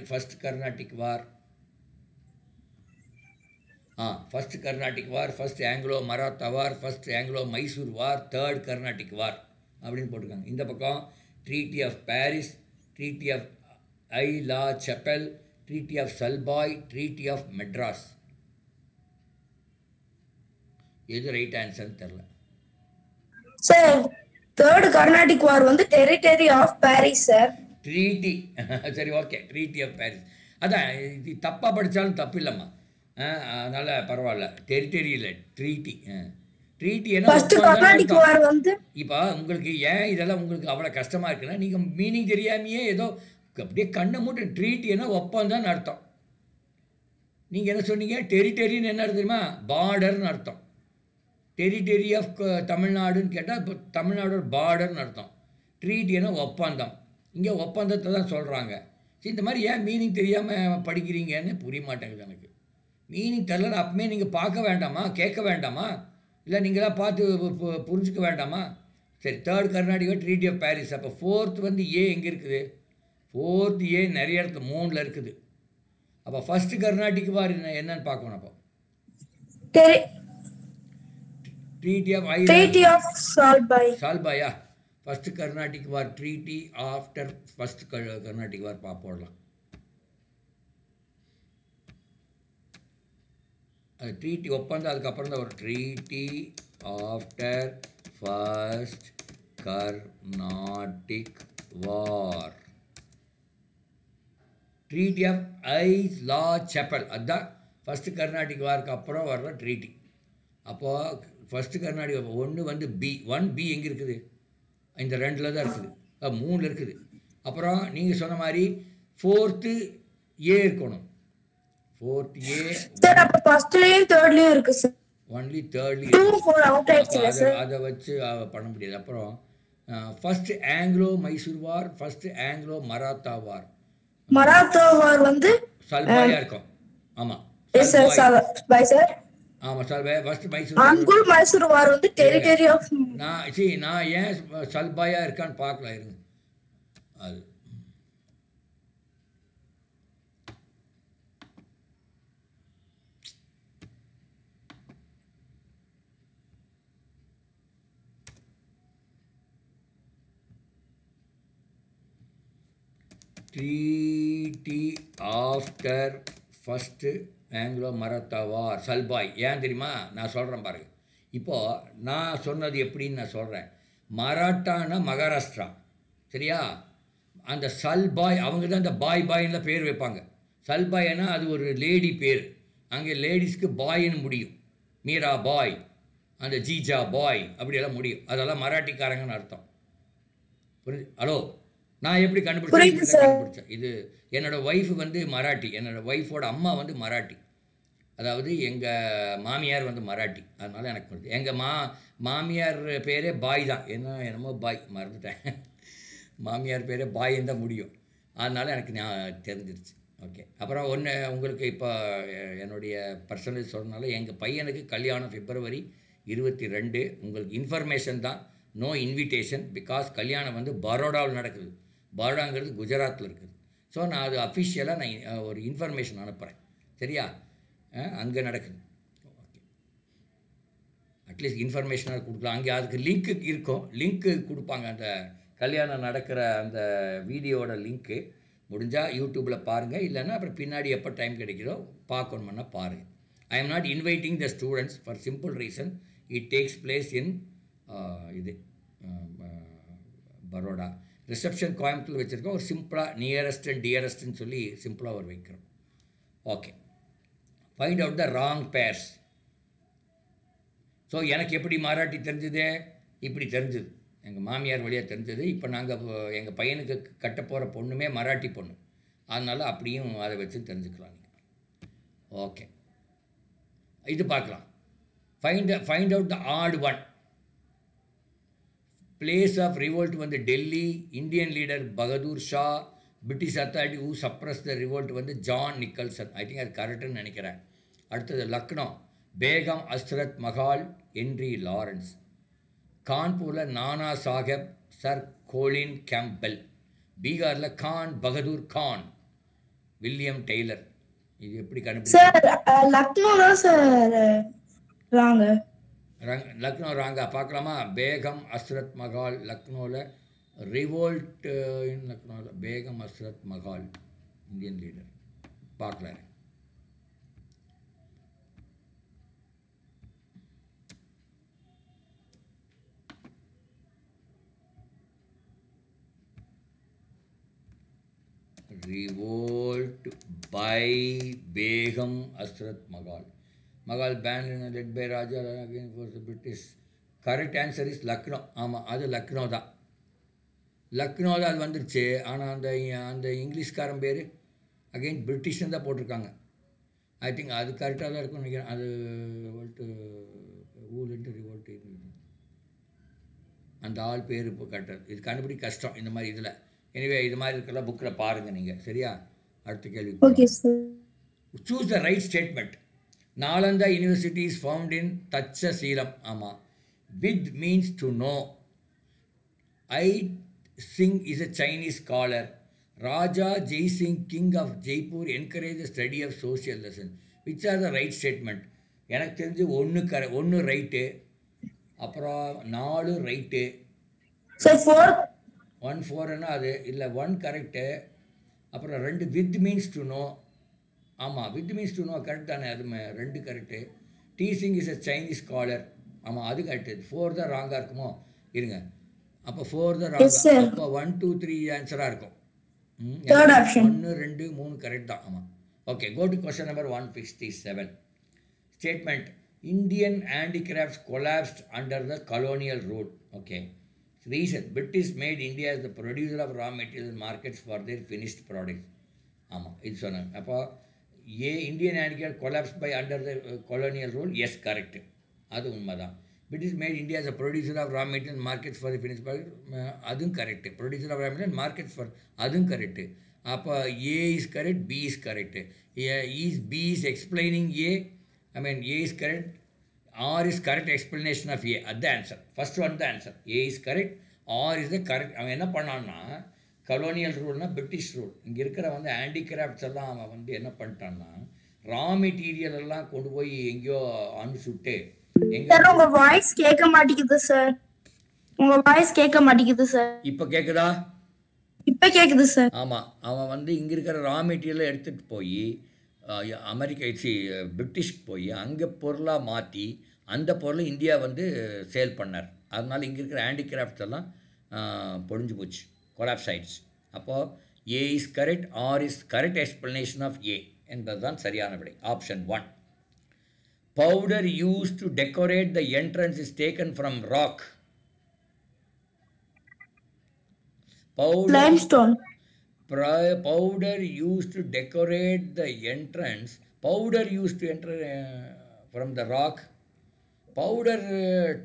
A: First Carnatic war. First Carnatic war, first Anglo Maratha war, first Anglo Mysore war, third Carnatic war அப்படின்னு போட்டிருக்காங்க. இந்த பக்கம் treaty of Paris, treaty of ஐ la Chapelle, treaty of Salbai, treaty of Madras. எது ரைட் ஆன்சர்னு தெரில.
B: Sir, தேர்ட் கர்நாடிக் வார் வந்து territory of Paris sir.
A: Treaty சரி ஓகே ட்ரீட்டி ஆஃப் பாரிஸ். அதான் இது தப்பாக படித்தாலும் தப்பு இல்லைம்மா. அதனால் பரவாயில்ல. டெரிட்டரி இல்லை treaty. Treaty
B: first Carnatic war வந்து
A: இப்போ உங்களுக்கு ஏன் இதெல்லாம் உங்களுக்கு அவ்வளோ கஷ்டமாக இருக்குன்னா நீங்கள் மீனிங் தெரியாமையே ஏதோ அப்படியே கண்ணை மூட்டு ட்ரீட்டினா ஒப்பந்தம்னு அர்த்தம். நீங்கள் என்ன சொன்னீங்க? டெரிட்டரின்னு என்ன தெரியுமா? பார்டர்னு அர்த்தம். டெரிட்டரி ஆஃப் தமிழ்நாடுன்னு கேட்டால் இப்போ தமிழ்நாடோட பார்டர்னு அர்த்தம். ட்ரீட்டினா ஒப்பந்தம். இங்கே ஒப்பந்தத்தை தான் சொல்கிறாங்க. சரி, இந்த மாதிரி ஏன் மீனிங் தெரியாமல் படிக்கிறீங்கன்னு புரிய மாட்டேங்குது எனக்கு. மீனிங் தெரியல அப்பமே நீங்கள் பார்க்க வேண்டாமா? கேட்க வேண்டாமா? இல்லை நீங்களாம் பார்த்து புரிஞ்சுக்க வேண்டாமா? சரி, தேர்ட் கர்நாடிகா ட்ரீட்டி ஆஃப் பாரிஸ். அப்போ ஃபோர்த் வந்து ஏ எங்கே இருக்குது? ஃபோர்த் ஏ நிறைய இடத்துல 3ல் இருக்குது. அப்போ ஃபர்ஸ்ட் கர்நாடிக் வார் என்னன்னு பார்க்கணும். அப்போ
B: ட்ரீட்டி ஆஃப்
A: சால்பாயா first Carnatic war treaty after first Carnatic war போடலாம். அது ட்ரீட்டி ஒப்பந்தம், அதுக்கப்புறம் தான் ஒரு treaty after first Carnatic war. Treaty of Aix la Chapelle அதுதான் ஃபர்ஸ்ட் கர்நாடிக் வாருக்கு அப்புறம் வர்ற ட்ரீட்டி. அப்போது ஃபர்ஸ்ட் கர்நாடிக் ஒன்று வந்து பி எங்கே இருக்குது? இந்த 2ல் தான் இருக்குது. 3ல் இருக்குது. அப்புறம் நீங்கள் சொன்ன மாதிரி ஃபோர்த்து ஏ இருக்கணும். ஃபோர்த் ஏ
B: சார் அப்ப ஃபர்ஸ்ட்லயும் தேர்ட்லயும் இருக்கு சார்.
A: ஒன்லி தேர்ட்லயும்
B: 2 4 அவுட் ஆயிடுச்சு சார்.
A: அதை வச்சு பண்ண முடியாது. அப்புறம் ஃபர்ஸ்ட் ஆங்கிலோ மைசூர் வார், ஃபர்ஸ்ட் ஆங்கிலோ மராத்தா வார்.
B: மராத்தா வார் வந்து
A: சல்பாயா இருக்கும். ஆமாம்
B: பை சார்.
A: ஆமாம் சல்பாயா ஃபர்ஸ்ட் மைசூர்.
B: ஆங்கூர் மைசூர் வார் வந்து டெரிட்டரி ஆஃப்
A: நான் ஏன் சல்பாயா இருக்கான்னு பார்க்கலாம் இருங்க. அது treaty after first Anglo Maratha war Salbai. ஏன் தெரியுமா? நான் சொல்கிறேன் பாருங்க. இப்போது நான் சொன்னது எப்படின்னு நான் சொல்கிறேன். மராட்டானா மகாராஷ்டிரா, சரியா? அந்த சல்பாய் அவங்க தான் அந்த பாய்னு பேர் வைப்பாங்க. சல்பாய்னா அது ஒரு லேடி பேர். அங்கே லேடிஸ்க்கு பாய்னு முடியும். மீரா பாய், அந்த ஜீஜா பாய் அப்படியெல்லாம் முடியும். அதெல்லாம் மராட்டிக்காரங்கன்னு அர்த்தம். புரியுது? ஹலோ, நான் எப்படி கண்டுபிடிச்சேன்? இது என்னோடய ஒய்ஃபு வந்து மராட்டி. என்னோடய ஒய்ஃபோட அம்மா வந்து மராட்டி. அதாவது எங்கள் மாமியார் வந்து மராட்டி. அதனால் எனக்கு புரியுது. எங்கள் மாமியார் பேரே பாய் தான். என்னமோ பாய் மறந்துட்டேன். மாமியார் பேரே பாயின்னு தான் முடியும். அதனால் எனக்கு நான் தெரிஞ்சிருச்சு. ஓகே. அப்புறம் ஒன்று உங்களுக்கு இப்போ என்னுடைய பர்சனல் சொன்னனால எங்கள் பையனுக்கு கல்யாணம் February 22. உங்களுக்கு இன்ஃபர்மேஷன் தான், நோ இன்விடேஷன். பிகாஸ் கல்யாணம் வந்து பரோடாவில் நடக்குது. பரோடாங்கிறது குஜராத்தில் இருக்குது. ஸோ நான் அது அஃபிஷியலாக நான் ஒரு இன்ஃபர்மேஷன் அனுப்புகிறேன், சரியா? அங்கே நடக்குது. ஓகே, அட்லீஸ்ட் இன்ஃபர்மேஷனாக கொடுக்கலாம். அங்கே அதுக்கு லிங்க்கு இருக்கும், லிங்க்கு கொடுப்பாங்க. அந்த கல்யாணம் நடக்கிற அந்த வீடியோவோட லிங்க்கு முடிஞ்சால் யூடியூப்பில் பாருங்கள். இல்லைன்னா அப்புறம் பின்னாடி எப்போ டைம் கிடைக்குதோ பார்க்கணுமுன்னா பாருங்கள். I am not inviting the students for simple reason. It takes place இன் இது பரோடா. ரிசப்ஷன் கோயம்புத்தூர் வச்சுருக்கோம். ஒரு சிம்பிளாக நியரஸ்ட் அண்ட் டியரஸ்ட்னு சொல்லி சிம்பிளாக ஒரு வைக்கிறோம். Okay, find out the wrong pairs. So எனக்கு எப்படி மராட்டி தெரிஞ்சுது? இப்படி தெரிஞ்சுது, எங்கள் மாமியார் வழியாக தெரிஞ்சது. இப்போ நாங்கள் எங்கள் பையனுக்கு கட்ட போகிற பொண்ணுமே மராட்டி பொண்ணு. அதனால் அப்படியும் அதை வச்சு தெரிஞ்சுக்கலாம் நீங்கள். ஓகே, இது பார்க்கலாம். Find out the odd one. Place of revolt வந்து Delhi. Indian leader Bahadur Shah. British authority who suppress the revolt வந்து ஜான் நிக்கல்சன். ஐ திங்க் அது கரெக்டுன்னு நினைக்கிறேன். அடுத்தது லக்னோ, பேகம் அஸ்ரத் மஹால், ஹென்ரி லாரன்ஸ். கான்பூரில் Nana Sahib, sir Colin Campbell. பீகாரில் கான் பகதூர் கான், வில்லியம் டெய்லர். இது எப்படி கண்டுபிடிச்சு?
B: சார் லக்னோ தான் சார் ராங்க.
A: லக்னோ ராங்கா? பார்க்கலாமா? பேகம் அஸ்ரத் மஹால் லக்னோவில். ரிவோல்ட் இன் லக்னோவில் பேகம் அஸ்ரத் மஹால், இந்தியன் லீடர். பார்க்கலாம். Revolt by Begum Asrat Magal. Magal banned and led by Raja again for the British. Correct answer is Lucknow. ஆமாம், அது லக்னோ தான். லக்னோ தான் அது வந்துருச்சு. ஆனால் அந்த இங்கிலீஷ்காரன் பேர் அகெயின் பிரிட்டிஷ்னு தான் போட்டிருக்காங்க. ஐ திங்க் அது கரெக்டாக தான் இருக்கும்னு நினைக்கிறேன். அது ரிவோல்ட்டு ஊர்லேருந்து ரிவோல்ட்டு அந்த ஆள் பேர் இப்போ கரெக்டாக இது கண்டுபிடி கஷ்டம் இந்த மாதிரி இதில். எனிவே இது மாதிரி இருக்கலாம் புக்கில் பாருங்கள் நீங்கள். சரியா? அடுத்த கேள்வி.
B: Okay, sir.
A: Choose the right statement. Nalanda University is found in Tachasheelam. ஆமாம். With means to know. I Singh is a Chinese scholar. Raja Jai Singh, king of Jaipur, encouraged the study of social lessons. Which are the right statement? எனக்கு தெரிஞ்சு ஒன்று right, அப்புறம் 4 right.
B: So 4.
A: 1 4ன்னா அது இல்லை, 1 correct, அப்புறம் 2 with means to know. ஆமாம், with means to know correct தானே, அது 2 கரெக்டு. டீசிங் இஸ் அ சைனீஸ் ஸ்காலர். ஆமாம், அது கரெக்டு. 4 தான் ராங்காக இருக்குமோ? இருங்க, அப்போ 4 தான் ராங்கா. அப்போ 1 2 3 ஆன்சராக இருக்கும். 1 2 3 கரெக்ட் தான். ஆமாம். Okay, go to question number 157. Statement: Indian handicrafts collapsed under the colonial rule. Okay. Reason: British made India as the producer of raw material markets for their finished products. ஆமாம், இது சொன்னாங்க. அப்போ Indian handicraft collapsed by under the colonial rule. Yes, correct. அது உண்மை தான். British made India as a producer of raw material markets for the finished products. அதுவும் correct. producer of raw material markets for அதுவும் correct. அப்போ A is correct, B is correct. B is explaining A. I mean, A is correct. R is correct explanation of A. That's the answer. First one the answer. A is correct. R is the correct. அவன் என்ன பண்ணான்னா, colonial ரூல்னா British rule. இங்கே இருக்கிற handicrafts எல்லாம் அவன் என்ன பண்ணிட்டான்னா, raw material எல்லாம் கொண்டு போய் எங்கேயோ அனுப்பிச்சுட்டு
B: உங்க வாய்ஸ் கேட்க மாட்டேங்குது சார். உங்க வாய்ஸ் கேட்க மாட்டேங்குது சார்.
A: இப்போ கேட்குதா?
B: இப்போ கேட்குது சார்.
A: ஆமாம், அவன் இங்கே இருக்கிற ரா மெட்டீரியலை எடுத்துகிட்டு போய் பிரிட்டிஷ்க்கு போய் அங்கே பொருளாக மாற்றி அந்த பொருளை இந்தியா சேல் பண்ணார். அதனால் இங்கே இருக்கிற ஹேண்டிகிராஃப்ட்ஸ் எல்லாம் பொழிஞ்சு போச்சு, கொலாப்ஸ் ஆயிடுச்சு. அப்போது A is correct, R is correct explanation of A என்பது தான் சரியான விடை. Option 1. Powder use to decorate the entrance is taken from rock.
B: limestone.
A: Powder used to decorate the entrance. Powder used to enter from the rock. Powder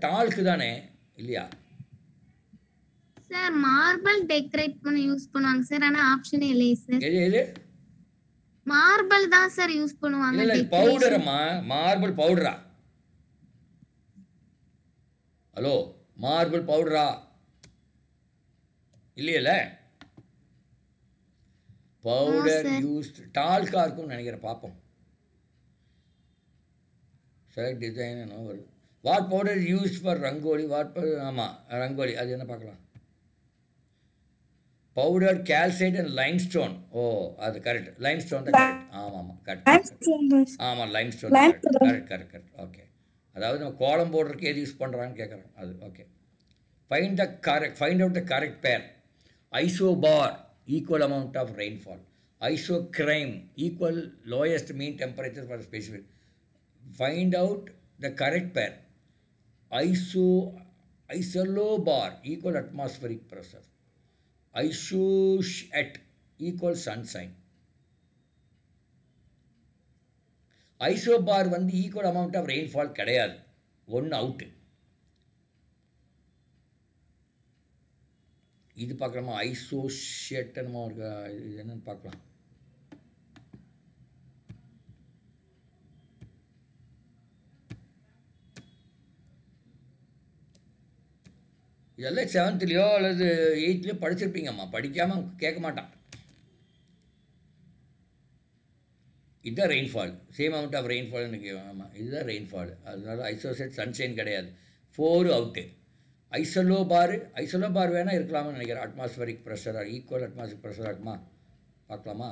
A: talc தானே இல்லையா?
D: Sir marble decorate பண்ண use பண்ணுவாங்க sir. ஆனா option இல்லையே sir.
A: எது?
D: Marble தான் sir use பண்ணுவாங்க.
A: இல்ல பவுடரமா? மார்பிள் பவுடரா? ஹலோ, மார்பிள் பவுடரா இல்லையல்ல? பவுடர் யூஸ்ட் டால்காக இருக்கும்னு நினைக்கிறேன். பார்ப்போம். செலக்ட் டிசைன் என்ன வருது. What powder used for rangoli? What powder? ஆமாம், ரங்கோலி. அது என்ன பார்க்கலாம். Powder calcite and limestone. Oh, அது கரெக்ட். லைம்ஸ்டோன் தான் கரெக்ட். ஆமாம் கரெக்ட். ஆமாம், லைம்ஸ்டோன் கரெக்ட். ஓகே, அதாவது நம்ம கோலம் போடுறதுக்கு எது யூஸ் பண்ணுறான்னு கேட்குறேன். அது okay. Find out the correct பேர். Isobar, equal amount of rainfall. Isocrime, equal lowest mean temperature for a specific. Find out the correct pair. Isolobar, equal atmospheric pressure. Isoset, equal sunshine. Isobar equal amount of rainfall கிடையாது. 1 out. இது பார்க்கலாமா? ஐசோஷியேட் என்னமோ இருக்கா, இது என்னன்னு பார்க்கலாம். இதெல்லாம் 7th அல்லது 8th படிச்சிருப்பீங்கம்மா. படிக்காமல் கேட்க மாட்டான். இதுதான் rainfall. Same amount of rainfall எனக்கு. ஆமாம், இதுதான் ரெயின்ஃபால். அதனால ஐசோசெட் சன்ஷைன் கிடையாது. 4 அவுட்டு. ஐசோலோபார் வேணால் இருக்கலாம்னு நினைக்கிறேன். அட்மாஸ்பரிக் ப்ரெஷர், ஈக்குவல் அட்மாஸ்பரிக் ப்ரெஷராக இருக்குமா? பார்க்கலாமா?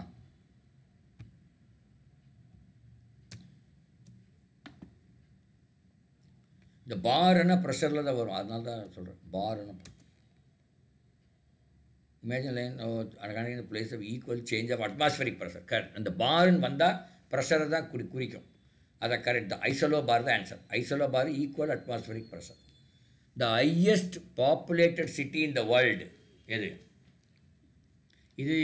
A: இந்த பார்னா ப்ரெஷரில் தான் வரும். அதனால தான் சொல்கிறேன். பார்னா இமேஜின் லைன் அழகான place of equal change of atmospheric pressure. Correct. அந்த பார்ன்னு வந்தால் ப்ரெஷரை தான் குறிக்கும். அதை கரெக்ட் தான். ஐசோலோ பார் தான் answer. Isobar equal atmospheric pressure. The highest populated city in the world எது? இது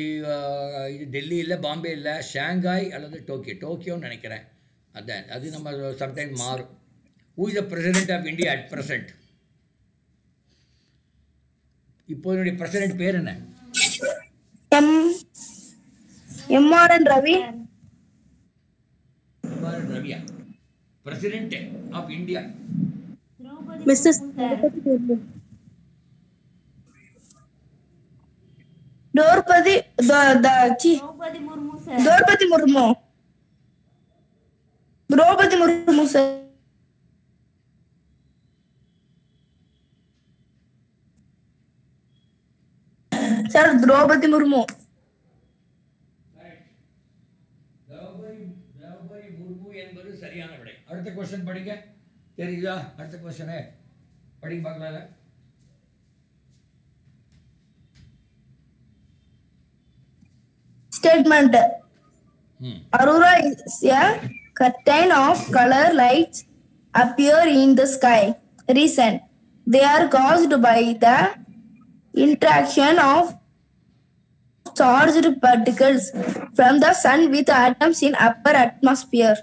A: டெல்லி இல்லை, பாம்பே இல்லை, ஷாங்காய் அல்லது டோக்கியோன்னு நினைக்கிறேன். அதான் அது நம்ம சம்டைம் மாறும். Who is the president of India at present? இப்போதைய பிரசிடென்ட் பேர் என்ன?
B: எம்ஆர்என் ரவி.
A: ரவியா president of India?
D: Mister
B: Draupadi Murmu. Draupadi Murmu sir. Sir Draupadi Murmu.
A: Draupadi Murmu என்பது சரியான விடை. அடுத்த क्वेश्चन படிங்க. தெரியுதா? அடுத்த क्वेश्चन படிங்க பார்க்கலாம்.
B: Statement. Aurora is a curtain of color lights appear in the sky. Reason: they are caused by the interaction of charged particles from the sun with atoms in upper atmosphere.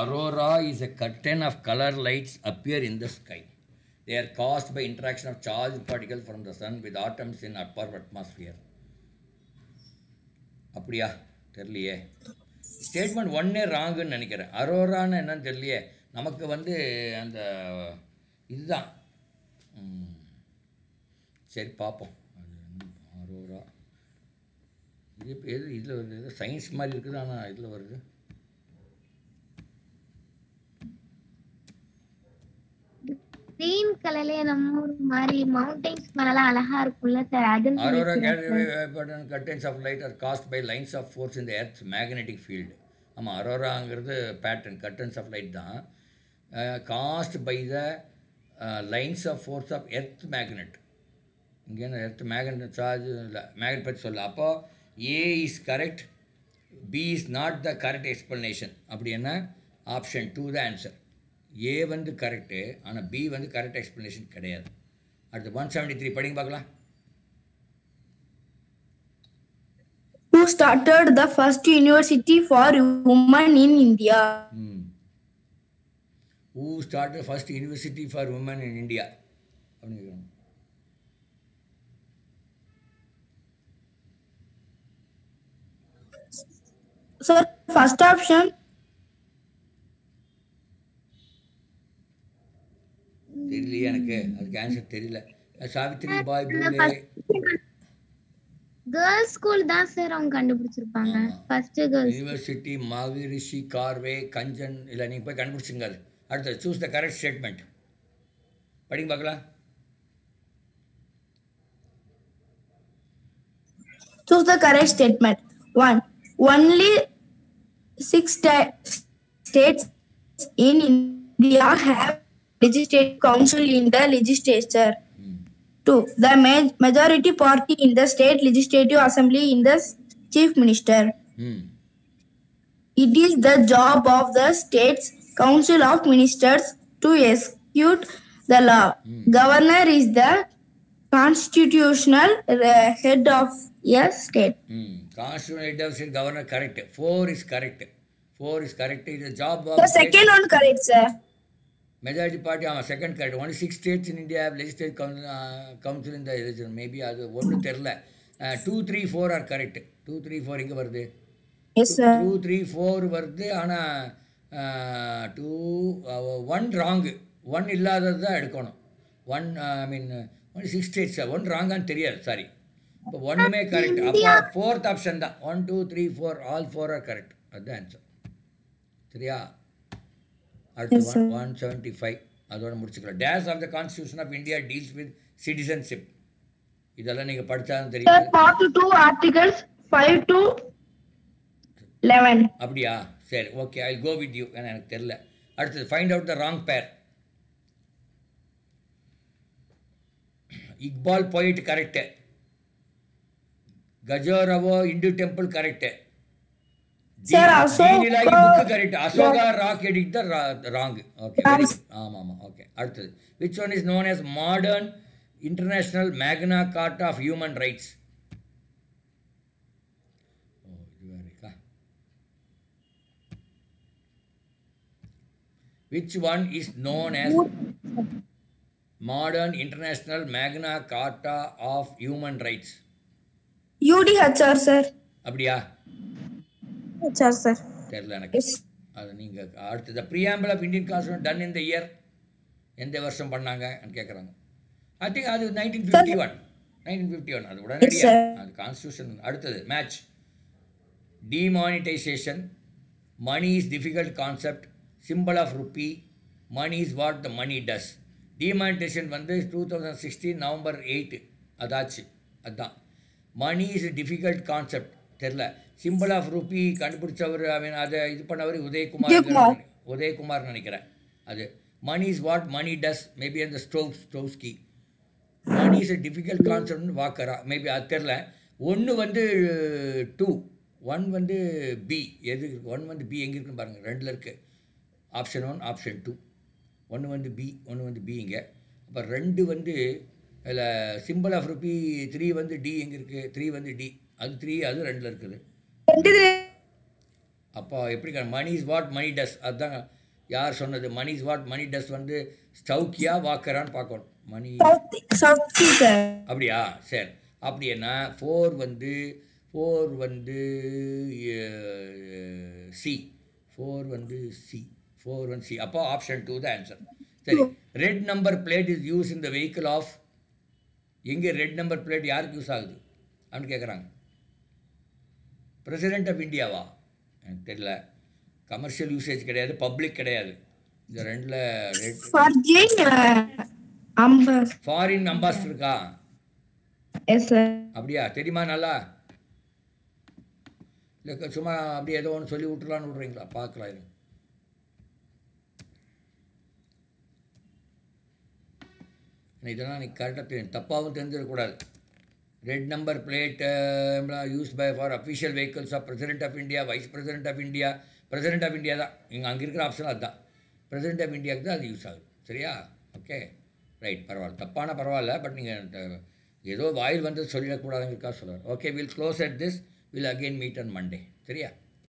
A: Aurora is a curtain of color lights appear in the sky. They are caused by interaction of charged particles from the sun with atoms in upper atmosphere. அப்படியா? தெரியலையே. Statement ஒன்னே ராங்குன்னு நினைக்கிறேன். அரோரான்னு என்னன்னு தெரியலையே. நமக்கு வந்து அந்த இதுதான். சரி பார்ப்போம். அரோரா இது இப்போ இதில் வருது. ஏதோ சயின்ஸ் மாதிரி இருக்குது, ஆனால் இதில் வருது.
D: கிரீன் கலர்ல நம்ம ஒரு மாதிரி மவுண்டன்ஸ் மேலலாம் அழகா இருக்கும்ல சார். அது
A: Aurora curtains of light are caused by lines of force in the earth's magnetic field. ஆமாம், அரோராங்கிறது பேட்டர்ன் கர்டன்ஸ் ஆஃப் லைட் தான். Cast by the lines of force of earth magnet. இங்கே எர்த் மேக்னெட் சார்ஜ் இல்லை, magnet பற்றி சொல்ல. அப்போ A is correct, B is not the correct explanation. அப்படி என்ன? Option 2 the answer. ஏ வந்து கரெக்டு, ஆனால் பி வந்து கரெக்ட் எக்ஸ்பிளனேஷன் கிடையாது. அடுத்து 173 படிங்க பார்க்கலாம்.
B: Who started the first university for women in India?
A: Who started the first university for women in India?
B: Sir, first option.
A: தெரியலையே எனக்கு, அதுக்கு ஆன்சர் தெரியல. சாவித்ரி பாய் பூலே
D: கேர்ள்ஸ் ஸ்கூல் தான் சார் அவங்க கண்டுபிடிச்சிருப்பாங்க. ஃபர்ஸ்ட் கேர்ள்ஸ்
A: யூனிவர்சிட்டி மகரிஷி கார்வே கஞ்சன். இல்லை, நீங்கள் போய் கண்டுபிடிச்சிங்க. அது அடுத்தது சூஸ் த கரெக்ட் ஸ்டேட்மெண்ட். படிங்க பார்க்கலாம்.
B: Choose the correct statement. 1. Only 6 states in India have legislative council in the legislature. 2. The majority party in the state legislative assembly in the chief minister. It is the job of the state's council of ministers to execute the law. Governor is the constitutional head of a state.
A: Constitutional head of state, governor, correct. 4 is correct. 4 is correct. It is the job of
B: The second one correct, sir.
A: Majority party, second correct. Only 6 states in India have legislative council in the election. Maybe அது ஒன்று தெரியல. 2, 3, 4 are correct. 2, 3, 4 எங்கே வருது?
B: Yes, sir.
A: 2, 3, 4 வருது. ஆனால் 1 wrong. 1 இல்லாதது தான் எடுக்கணும். 1 ஐ மீன் ஒன்லி 6 states. 1 ராங்கான்னு தெரியாது, சாரி. இப்போ ஒன்றுமே கரெக்ட். அப்போ 4th ஆப்ஷன் தான். 1, 2, 3, 4 ஆல் 4 ஆர் கரெக்ட். அதுதான் ஆன்சர். சரியா? அடுத்து 175 அதோட முடிச்சுக்கலாம். Days of the constitution of India deals with citizenship. இதெல்லாம் நீங்கள் படித்தாலும் தெரியும்.
B: Part 2 articles 5 to 11.
A: அப்படியா? சரி okay I go with you. ஏன்னா எனக்கு தெரில. அடுத்தது ஃபைண்ட் அவுட் த ராங் பேர். Iqbal poet correct. Khajuraho Hindu temple correct.
B: Sir,
A: Din i Ilahi book correct. Ashoka rock எடிட் the wrong. Okay very good. ஆமாம் ஆமாம் ஓகே. அடுத்தது which one is known as modern international Magna Carta of human rights? Which one is known as Modern International Magna Carta of Human Rights?
B: UDHR, sir.
A: அப்படியா?
B: HR, sir.
A: தெரியல எனக்கு. அது நீங்கள் அடுத்து the preamble of Indian Constitution done in the year எந்த வருஷம் பண்ணாங்கன்னு கேட்குறாங்க. ஐ திங்க் அது 1951 அது உடனடியாக அது கான்ஸ்டியூஷன். அடுத்தது match. Demonetisation. Money is difficult concept. Symbol of rupee. Money is what the money does. Demonetisation வந்து 2016 நவம்பர் 8 அதாச்சு. அதுதான் மணி இஸ் டிஃபிகல்ட் கான்செப்ட். தெரில. சிம்பிள் ஆஃப் ருப்பி கண்டுபிடிச்சவர் அதை இது பண்ணவர் உதயகுமார் நினைக்கிறேன். அது money is what money does maybe அந்த ஸ்ட்ரோவ்ஸ்கி. மணி இஸ் டிஃபிகல்ட் கான்செப்ட்னு வாக்கரா மேபி அது தெரில. ஒன்று வந்து 2 1 வந்து பி. எது 1 வந்து பி எங்கே இருக்குன்னு பாருங்கள். 2 இருக்குது. Option 1 option 2. 1 வந்து பி 1 வந்து பி இங்கே. அப்போ 2 வந்து அதில் சிம்பிள் ஆஃப் ருப்பி. 3 வந்து டி எங்கே இருக்குது? 3 வந்து டி. அது 3 அது 2 இருக்குது. அப்போ எப்படி மணி இஸ் வாட் மணி டஸ் அதுதான் யார் சொன்னது? மணி இஸ் வாட் மணி டஸ் வந்து ஸ்டவுக்கியா வாக்கரான்னு பார்க்கணும். மணி அப்படியா? சரி அப்படின்னா 4 வந்து சி. 4 வந்து சி. அப்போ ஆப்ஷன் 2 தான் ஆன்சர். சரி. Red number plate is use in the vehicle of. எங்கே ரெட் நம்பர் பிளேட் யாருக்கு யூஸ் ஆகுது அப்படின்னு கேட்குறாங்க. பிரசிடென்ட் ஆஃப் இந்தியாவா? எனக்கு தெரியல. கமர்ஷியல் யூசேஜ் கிடையாது, பப்ளிக் கிடையாது. இந்த 2ல் ரெட். ஃபாரின் அம்பாசிடர் இருக்கா? அப்படியா? தெரியுமா நல்லா? இல்லை சும்மா அப்படி ஏதோ ஒன்று சொல்லி விட்டுலான்னு விட்றீங்களா? பார்க்கலாம். இது இதெல்லாம் எனக்கு கரெக்டாக தெரியும். தப்பாகவும் தெரிஞ்சிடக்கூடாது. Red number plate use by for official vehicles of president of India, vice president of India. President of India தான் இங்கே அங்கே இருக்கிற ஆப்ஷன். அதுதான் பிரசிடென்ட் ஆஃப் இந்தியாவுக்கு தான் அது யூஸ் ஆகுது. சரியா? Okay right. பரவாயில்ல. தப்பான பரவாயில்ல. பட் நீங்கள் ஏதோ வாயில் வந்து சொல்லிடக்கூடாதுங்கிறதுக்காக சொல்லுவார். Okay will close at this. Will again meet on Monday. சரியா?